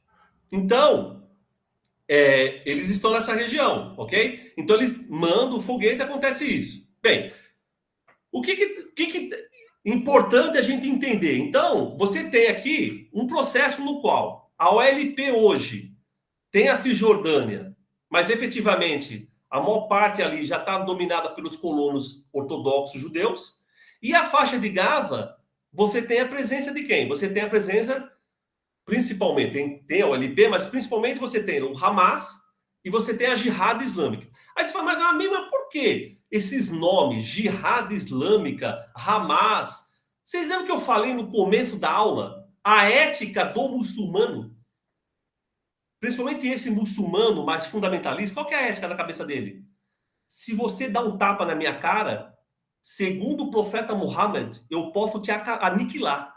Então, eles estão nessa região, ok? Então eles mandam o foguete e acontece isso. Bem, o que importante a gente entender? Então, você tem aqui um processo no qual a OLP hoje tem a Cisjordânia, mas efetivamente a maior parte ali já está dominada pelos colonos ortodoxos judeus, e a faixa de Gaza, você tem a presença de quem? Você tem a presença, principalmente, tem a OLP, mas principalmente você tem o Hamas e você tem a Jihad Islâmica. Aí você fala, mas amigo, por quê? Esses nomes, Jihad Islâmica, Hamas. Vocês lembram que eu falei no começo da aula? A ética do muçulmano. Principalmente esse muçulmano mais fundamentalista. Qual que é a ética da cabeça dele? Se você dá um tapa na minha cara, segundo o profeta Muhammad, eu posso te aniquilar.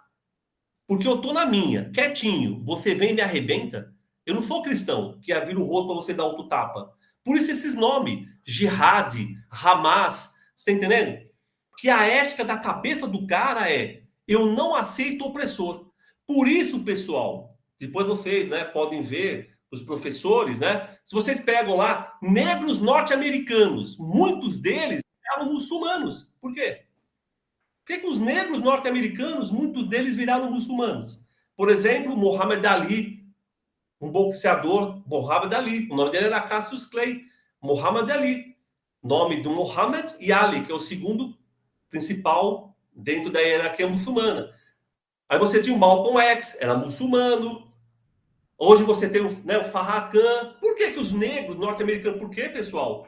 Porque eu tô na minha, quietinho. Você vem e me arrebenta. Eu não sou cristão, que vira o rosto para você dar outro tapa. Por isso esses nomes, Jihad, Hamas, você tá entendendo? Que a ética da cabeça do cara é, eu não aceito opressor. Por isso, pessoal, depois vocês, né, podem ver os professores, né? Se vocês pegam lá, negros norte-americanos, muitos deles eram muçulmanos. Por quê? Por que os negros norte-americanos, muitos deles viraram muçulmanos? Por exemplo, Muhammad Ali, um boxeador, Muhammad Ali. O nome dele era Cassius Clay. Muhammad Ali. Nome do Muhammad e Ali, que é o segundo principal dentro da hierarquia muçulmana. Aí você tinha o Malcolm X, era muçulmano. Hoje você tem o Farrakhan. Por que os negros norte-americanos... Por quê, pessoal?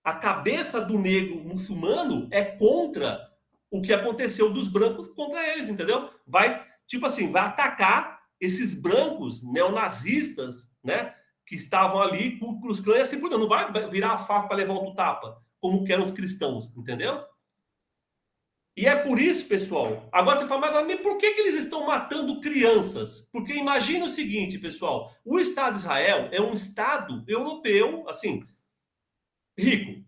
A cabeça do negro muçulmano é contra o que aconteceu dos brancos contra eles, entendeu? Vai, tipo assim, vai atacar esses brancos neonazistas, né? Que estavam ali, Ku Klux Klan, e assim por diante. Não vai virar a faca para levar outro tapa, como que eram os cristãos, entendeu? E é por isso, pessoal. Agora você fala, mas por que eles estão matando crianças? Porque imagina o seguinte, pessoal. O Estado de Israel é um Estado europeu, assim, rico.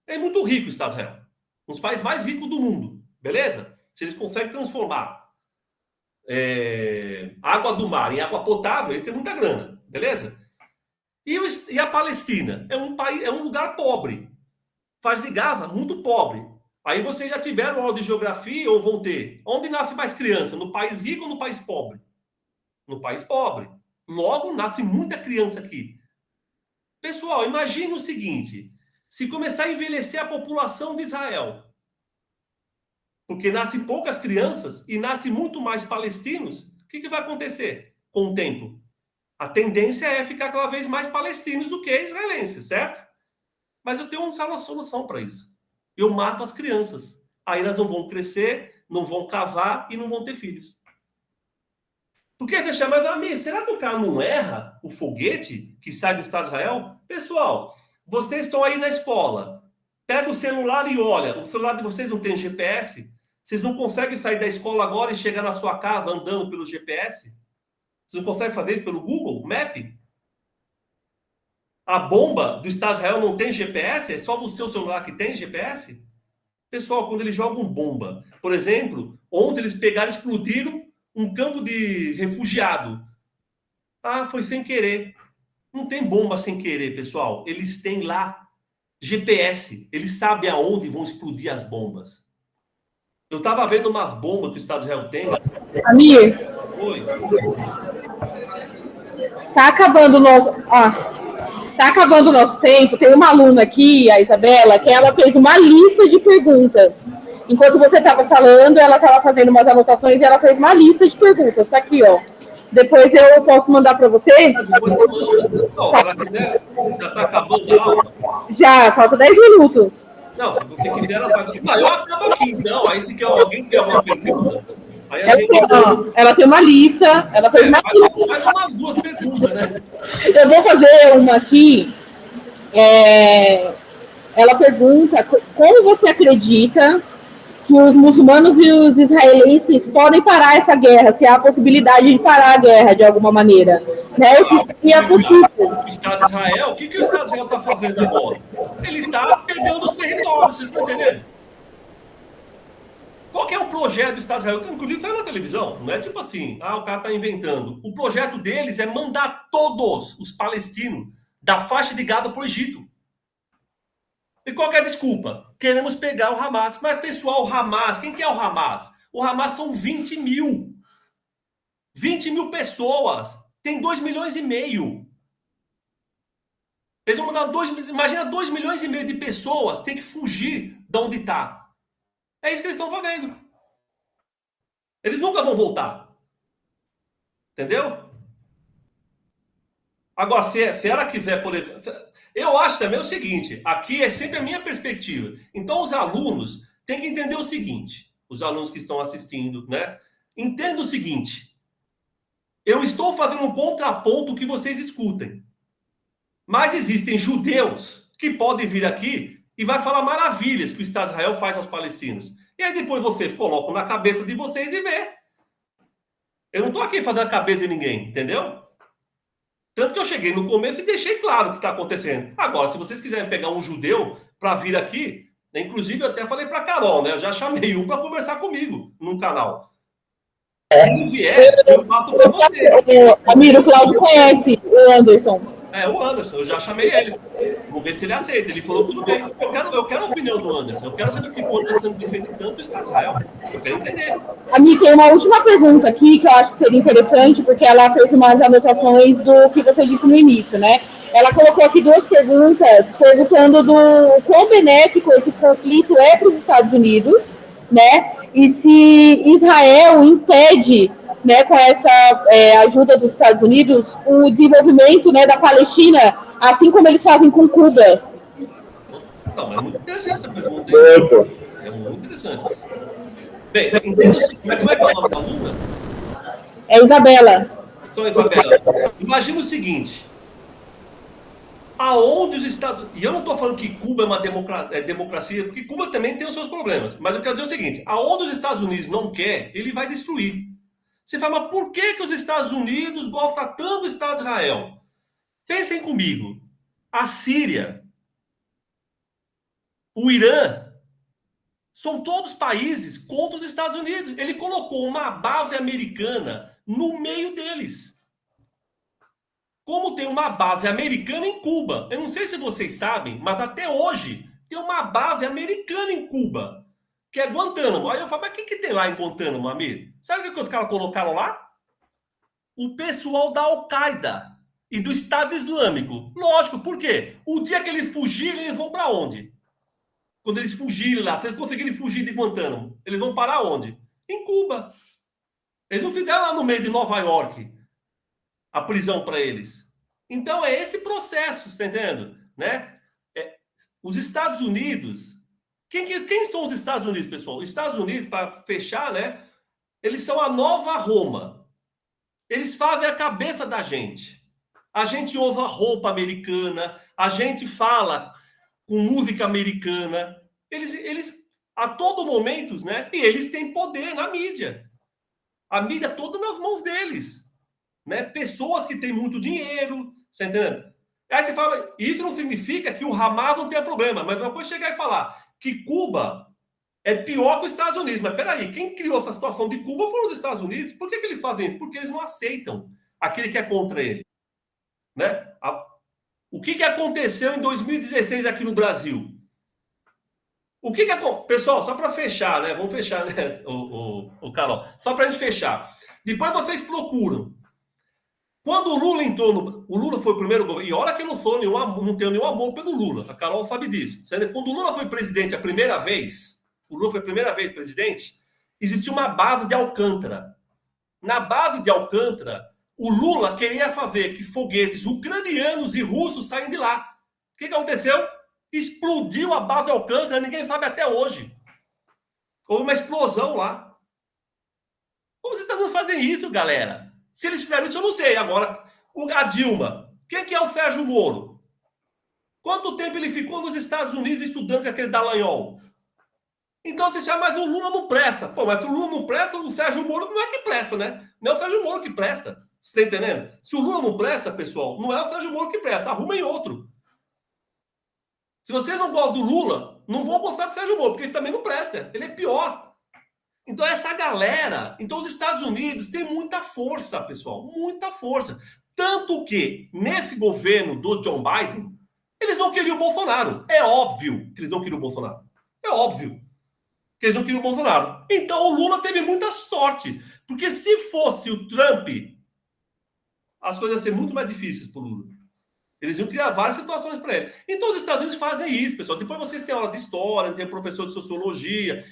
É muito rico o Estado de Israel. Um dos países mais ricos do mundo. Beleza? Se eles conseguem transformar água do mar em água potável, eles têm muita grana. Beleza? E a Palestina? É um lugar pobre. Faz de Gaza, muito pobre. Aí vocês já tiveram aula de geografia ou vão ter? Onde nasce mais criança? No país rico ou no país pobre? No país pobre. Logo, nasce muita criança aqui. Pessoal, imagine o seguinte. Se começar a envelhecer a população de Israel, porque nascem poucas crianças e nascem muito mais palestinos, o que vai acontecer com o tempo? A tendência é ficar cada vez mais palestinos do que israelenses, certo? Mas eu tenho uma solução para isso. Eu mato as crianças. Aí elas não vão crescer, não vão cavar e não vão ter filhos. Porque você chama, mas será que o cara não erra o foguete que sai do Estado de Israel? Pessoal, vocês estão aí na escola, pega o celular e olha, o celular de vocês não tem GPS? Vocês não conseguem sair da escola agora e chegar na sua casa andando pelo GPS? Vocês não conseguem fazer isso pelo Google Map? A bomba do Estado de Israel não tem GPS? É só o seu celular que tem GPS? Pessoal, quando eles jogam bomba, por exemplo, ontem eles pegaram e explodiram um campo de refugiado. Ah, foi sem querer. Não tem bomba sem querer, pessoal. Eles têm lá GPS. Eles sabem aonde vão explodir as bombas. Eu estava vendo umas bombas que o Estado de Israel tem. Amir. Oi. Tá acabando o nosso... tá acabando o nosso tempo. Tem uma aluna aqui, a Isabela, que ela fez uma lista de perguntas. Enquanto você estava falando, ela estava fazendo umas anotações e ela fez uma lista de perguntas. Tá aqui, ó. Depois eu posso mandar para você? Depois eu mando. Não, se ela quiser, já está acabando a aula. Já, falta 10 minutos. Não, se você quiser, ela vai... Não, eu acabo aqui, então. Aí se alguém tiver alguma pergunta... Aí ela tem uma lista, ela fez uma lista. Faz umas duas perguntas, né? Eu vou fazer uma aqui. Ela pergunta como você acredita que os muçulmanos e os israelenses podem parar essa guerra, se há a possibilidade de parar a guerra de alguma maneira. Né? O que seria possível. O Estado de Israel, o que o Estado de Israel está fazendo agora? Ele está perdendo os territórios, vocês estão entendendo? Qual que é o projeto do Estado de Israel? Inclusive saiu na televisão, não é tipo assim, o cara está inventando. O projeto deles é mandar todos os palestinos da faixa de Gaza para o Egito. E qual que é a desculpa? Queremos pegar o Hamas. Mas, pessoal, o Hamas, quem que é o Hamas? O Hamas são 20 mil. 20 mil pessoas. Tem 2 milhões e meio. Eles vão mandar imagina 2 milhões e meio de pessoas tem que fugir de onde está. É isso que eles estão fazendo. Eles nunca vão voltar. Entendeu? Agora, se ela quiser, por exemplo... Eu acho também o seguinte, aqui é sempre a minha perspectiva. Então, os alunos têm que entender o seguinte, os alunos que estão assistindo, né? Entenda o seguinte, eu estou fazendo um contraponto que vocês escutem. Mas existem judeus que podem vir aqui e vai falar maravilhas que o Estado de Israel faz aos palestinos. E aí depois vocês colocam na cabeça de vocês e vê. Eu não estou aqui fazendo a cabeça de ninguém, entendeu? Tanto que eu cheguei no começo e deixei claro o que está acontecendo. Agora, se vocês quiserem pegar um judeu para vir aqui, inclusive eu até falei para a Carol, né? Eu já chamei um para conversar comigo num canal. Se não vier, eu passo para você. Amir, o Cláudio conhece o Anderson. O Anderson, eu já chamei ele. Vou ver se ele aceita. Ele falou tudo bem. Eu quero a opinião do Anderson. Eu quero saber o que está sendo defendido tanto do Estado de Israel. Eu quero entender. Amir, tem uma última pergunta aqui que eu acho que seria interessante, porque ela fez umas anotações do que você disse no início, né? Ela colocou aqui 2 perguntas, perguntando do quão benéfico esse conflito é para os Estados Unidos, né? E se Israel impede, né, com essa ajuda dos Estados Unidos, o desenvolvimento, né, da Palestina, assim como eles fazem com Cuba. Não, é muito interessante essa pergunta aí. É muito interessante. Bem, entenda-se, como é que vai falar o nome da aluna? É Isabela. Então, Isabela, imagina o seguinte. Aonde os Estados... E eu não estou falando que Cuba é uma democracia, porque Cuba também tem os seus problemas. Mas eu quero dizer o seguinte. Aonde os Estados Unidos não quer, ele vai destruir. Você fala, mas por que os Estados Unidos gostam tanto do Estado de Israel? Pensem comigo. A Síria, o Irã, são todos países contra os Estados Unidos. Ele colocou uma base americana no meio deles. Como tem uma base americana em Cuba. Eu não sei se vocês sabem, mas até hoje tem uma base americana em Cuba, que é Guantánamo. Aí eu falo, mas o que tem lá em Guantánamo, Amir? Sabe o que os caras colocaram lá? O pessoal da Al-Qaeda e do Estado Islâmico. Lógico, por quê? O dia que eles fugirem, eles vão para onde? Quando eles fugirem lá, se eles conseguirem fugir de Guantánamo, eles vão parar onde? Em Cuba. Eles não fizeram lá no meio de Nova York a prisão para eles. Então é esse processo, você está entendendo? Né? Os Estados Unidos... Quem são os Estados Unidos, pessoal? Os Estados Unidos, para fechar, né? Eles são a nova Roma. Eles fazem a cabeça da gente. A gente usa roupa americana, a gente fala com música americana. Eles a todo momento, né? E eles têm poder na mídia. A mídia toda nas mãos deles. Né? Pessoas que têm muito dinheiro, você entendendo? Aí você fala, isso não significa que o Hamas não tenha problema, mas uma coisa chegar e falar que Cuba é pior que os Estados Unidos. Mas peraí, quem criou essa situação de Cuba foram os Estados Unidos. Por que eles fazem isso? Porque eles não aceitam aquele que é contra ele. Né? O que aconteceu em 2016 aqui no Brasil? O que aconteceu? Pessoal, só para fechar, né? Vamos fechar, né, o Carol? Só para a gente fechar. Depois vocês procuram. Quando o Lula entrou o Lula foi o primeiro governo, e olha que eu não tenho nenhum amor pelo Lula, a Carol sabe disso. Quando o Lula foi presidente a primeira vez, presidente, existia uma base de Alcântara. Na base de Alcântara, o Lula queria fazer que foguetes ucranianos e russos saíssem de lá. O que aconteceu? Explodiu a base de Alcântara, ninguém sabe até hoje. Houve uma explosão lá. Como vocês estão fazendo isso, galera? Se eles fizeram isso, eu não sei. Agora, a Dilma. Quem que é o Sérgio Moro? Quanto tempo ele ficou nos Estados Unidos estudando com aquele Dallagnol? Então você chama, mas o Lula não presta. Pô, mas se o Lula não presta, o Sérgio Moro não é que presta, né? Não é o Sérgio Moro que presta. Você está entendendo? Se o Lula não presta, pessoal, não é o Sérgio Moro que presta. Arrumem outro. Se vocês não gostam do Lula, não vão gostar do Sérgio Moro, porque ele também não presta. Ele é pior. Então, essa galera... Então, os Estados Unidos têm muita força, pessoal. Muita força. Tanto que, nesse governo do John Biden, eles não queriam o Bolsonaro. É óbvio que eles não queriam o Bolsonaro. É óbvio que eles não queriam o Bolsonaro. Então, o Lula teve muita sorte. Porque se fosse o Trump, as coisas iam ser muito mais difíceis para o Lula. Eles iam criar várias situações para ele. Então, os Estados Unidos fazem isso, pessoal. Depois vocês têm aula de história, tem professor de sociologia...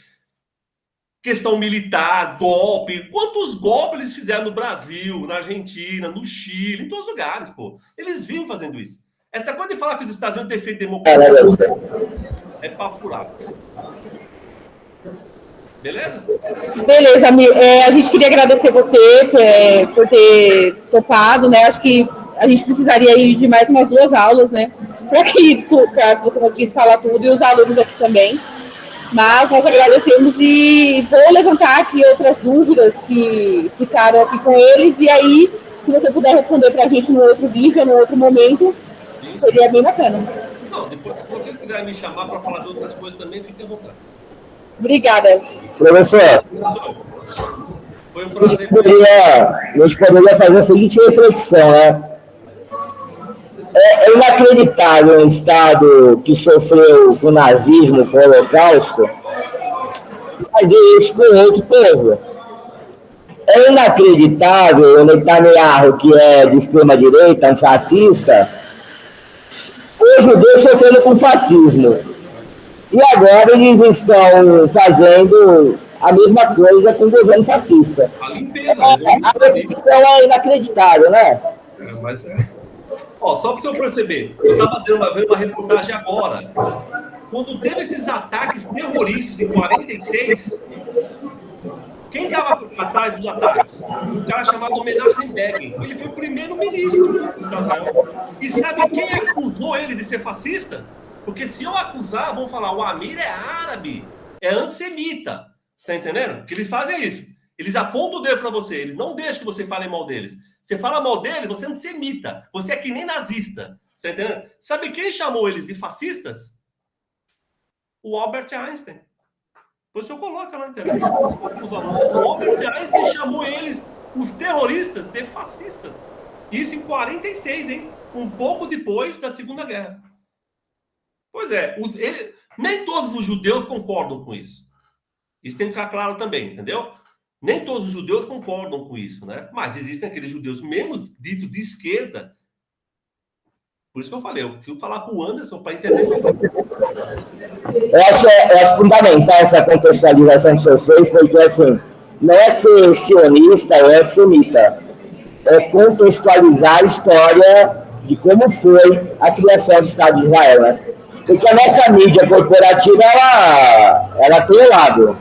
Questão militar, golpe. Quantos golpes eles fizeram no Brasil, na Argentina, no Chile, em todos os lugares, pô. Eles vinham fazendo isso. Essa coisa de falar que os Estados Unidos defendem democracia é pra furar. Beleza? Beleza, Amir. A gente queria agradecer você por ter topado, né? Acho que a gente precisaria ir de mais umas 2 aulas, né? para que você conseguisse falar tudo e os alunos aqui também. Mas nós agradecemos e vou levantar aqui outras dúvidas que ficaram aqui com eles. E aí, se você puder responder para a gente no outro vídeo, no outro momento, seria bem bacana. Não, depois, se vocês quiserem me chamar para falar de outras coisas também, fiquem à vontade. Obrigada. Professor, foi um prazer. a gente poderia fazer a seguinte reflexão, né? É inacreditável um Estado que sofreu com o nazismo, com o Holocausto, fazer isso com outro povo. É inacreditável o Netanyahu, que é de extrema-direita, um fascista, os judeus sofrendo com fascismo. E agora eles estão fazendo a mesma coisa com o governo fascista. A limpeza. A reflexão é inacreditável, né? Mas Ó, só para você perceber, eu estava vendo uma reportagem agora. Quando teve esses ataques terroristas em 46, quem estava atrás dos ataques? Um cara chamado Menachem Begin. Ele foi o primeiro-ministro de Israel. E sabe quem acusou ele de ser fascista? Porque se eu acusar, vão falar, o Amir é árabe, é antissemita. Você está entendendo? Porque eles fazem isso. Eles apontam o dedo para você, eles não deixam que você fale mal deles. Você fala mal deles, você é antissemita. Você é que nem nazista. Você está entendendo? Sabe quem chamou eles de fascistas? O Albert Einstein. Você coloca na internet. O Albert Einstein chamou eles, os terroristas, de fascistas. Isso em 46, hein? Um pouco depois da Segunda Guerra. Pois é, nem todos os judeus concordam com isso. Isso tem que ficar claro também, entendeu? Nem todos os judeus concordam com isso, né? Mas existem aqueles judeus, mesmo dito de esquerda. Por isso que eu falei, eu preciso falar com o Anderson para entender. Eu acho fundamental essa contextualização que você fez, porque assim, não é ser sionista ou antissemita, é contextualizar a história de como foi a criação do Estado de Israel, né? Porque a nossa mídia corporativa, ela tem um lado,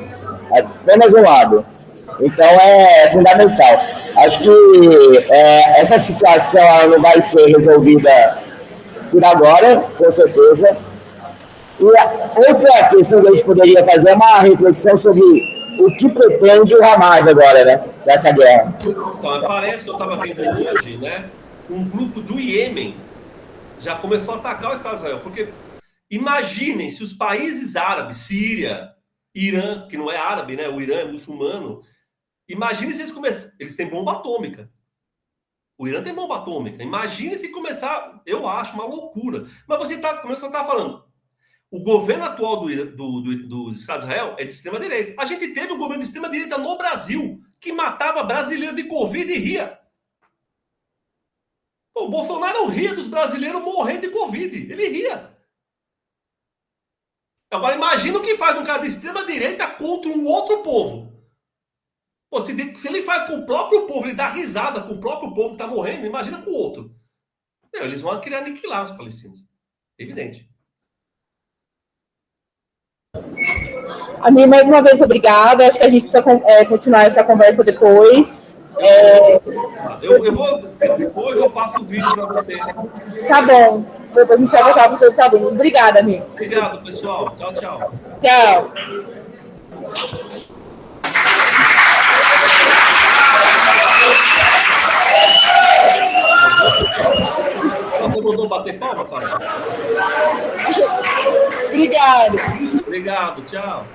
apenas um lado. Então é fundamental. Acho que essa situação ela não vai ser resolvida por agora, com certeza. E outra questão que a gente poderia fazer é uma reflexão sobre o que pretende o Hamas agora, né? Dessa guerra. Então, parece que eu estava vendo hoje, né? Um grupo do Iêmen já começou a atacar o Estado de Israel. Porque imaginem se os países árabes, Síria, Irã, que não é árabe, né? O Irã é muçulmano. Imagine se eles começarem. Eles têm bomba atômica. O Irã tem bomba atômica. Imagine se começar. Eu acho uma loucura. Mas você está, como você está falando, o governo atual do Estado de Israel é de extrema-direita. A gente teve um governo de extrema-direita no Brasil que matava brasileiro de Covid e ria. Pô, o Bolsonaro ria dos brasileiros morrendo de Covid. Ele ria. Agora imagina o que faz um cara de extrema-direita contra um outro povo. Pô, se ele faz com o próprio povo, ele dá risada com o próprio povo que está morrendo, imagina com o outro. Eles vão querer aniquilar os palestinos. Evidente. Amigo, mais uma vez, obrigada. Acho que a gente precisa continuar essa conversa depois. Depois eu passo o vídeo para você. Tá bom. Depois a gente vai voltar para os outros alunos. Obrigada, amigo. Obrigado, pessoal. Tchau, tchau. Tchau. Você mandou bater palma, cara? Obrigado. Obrigado, tchau.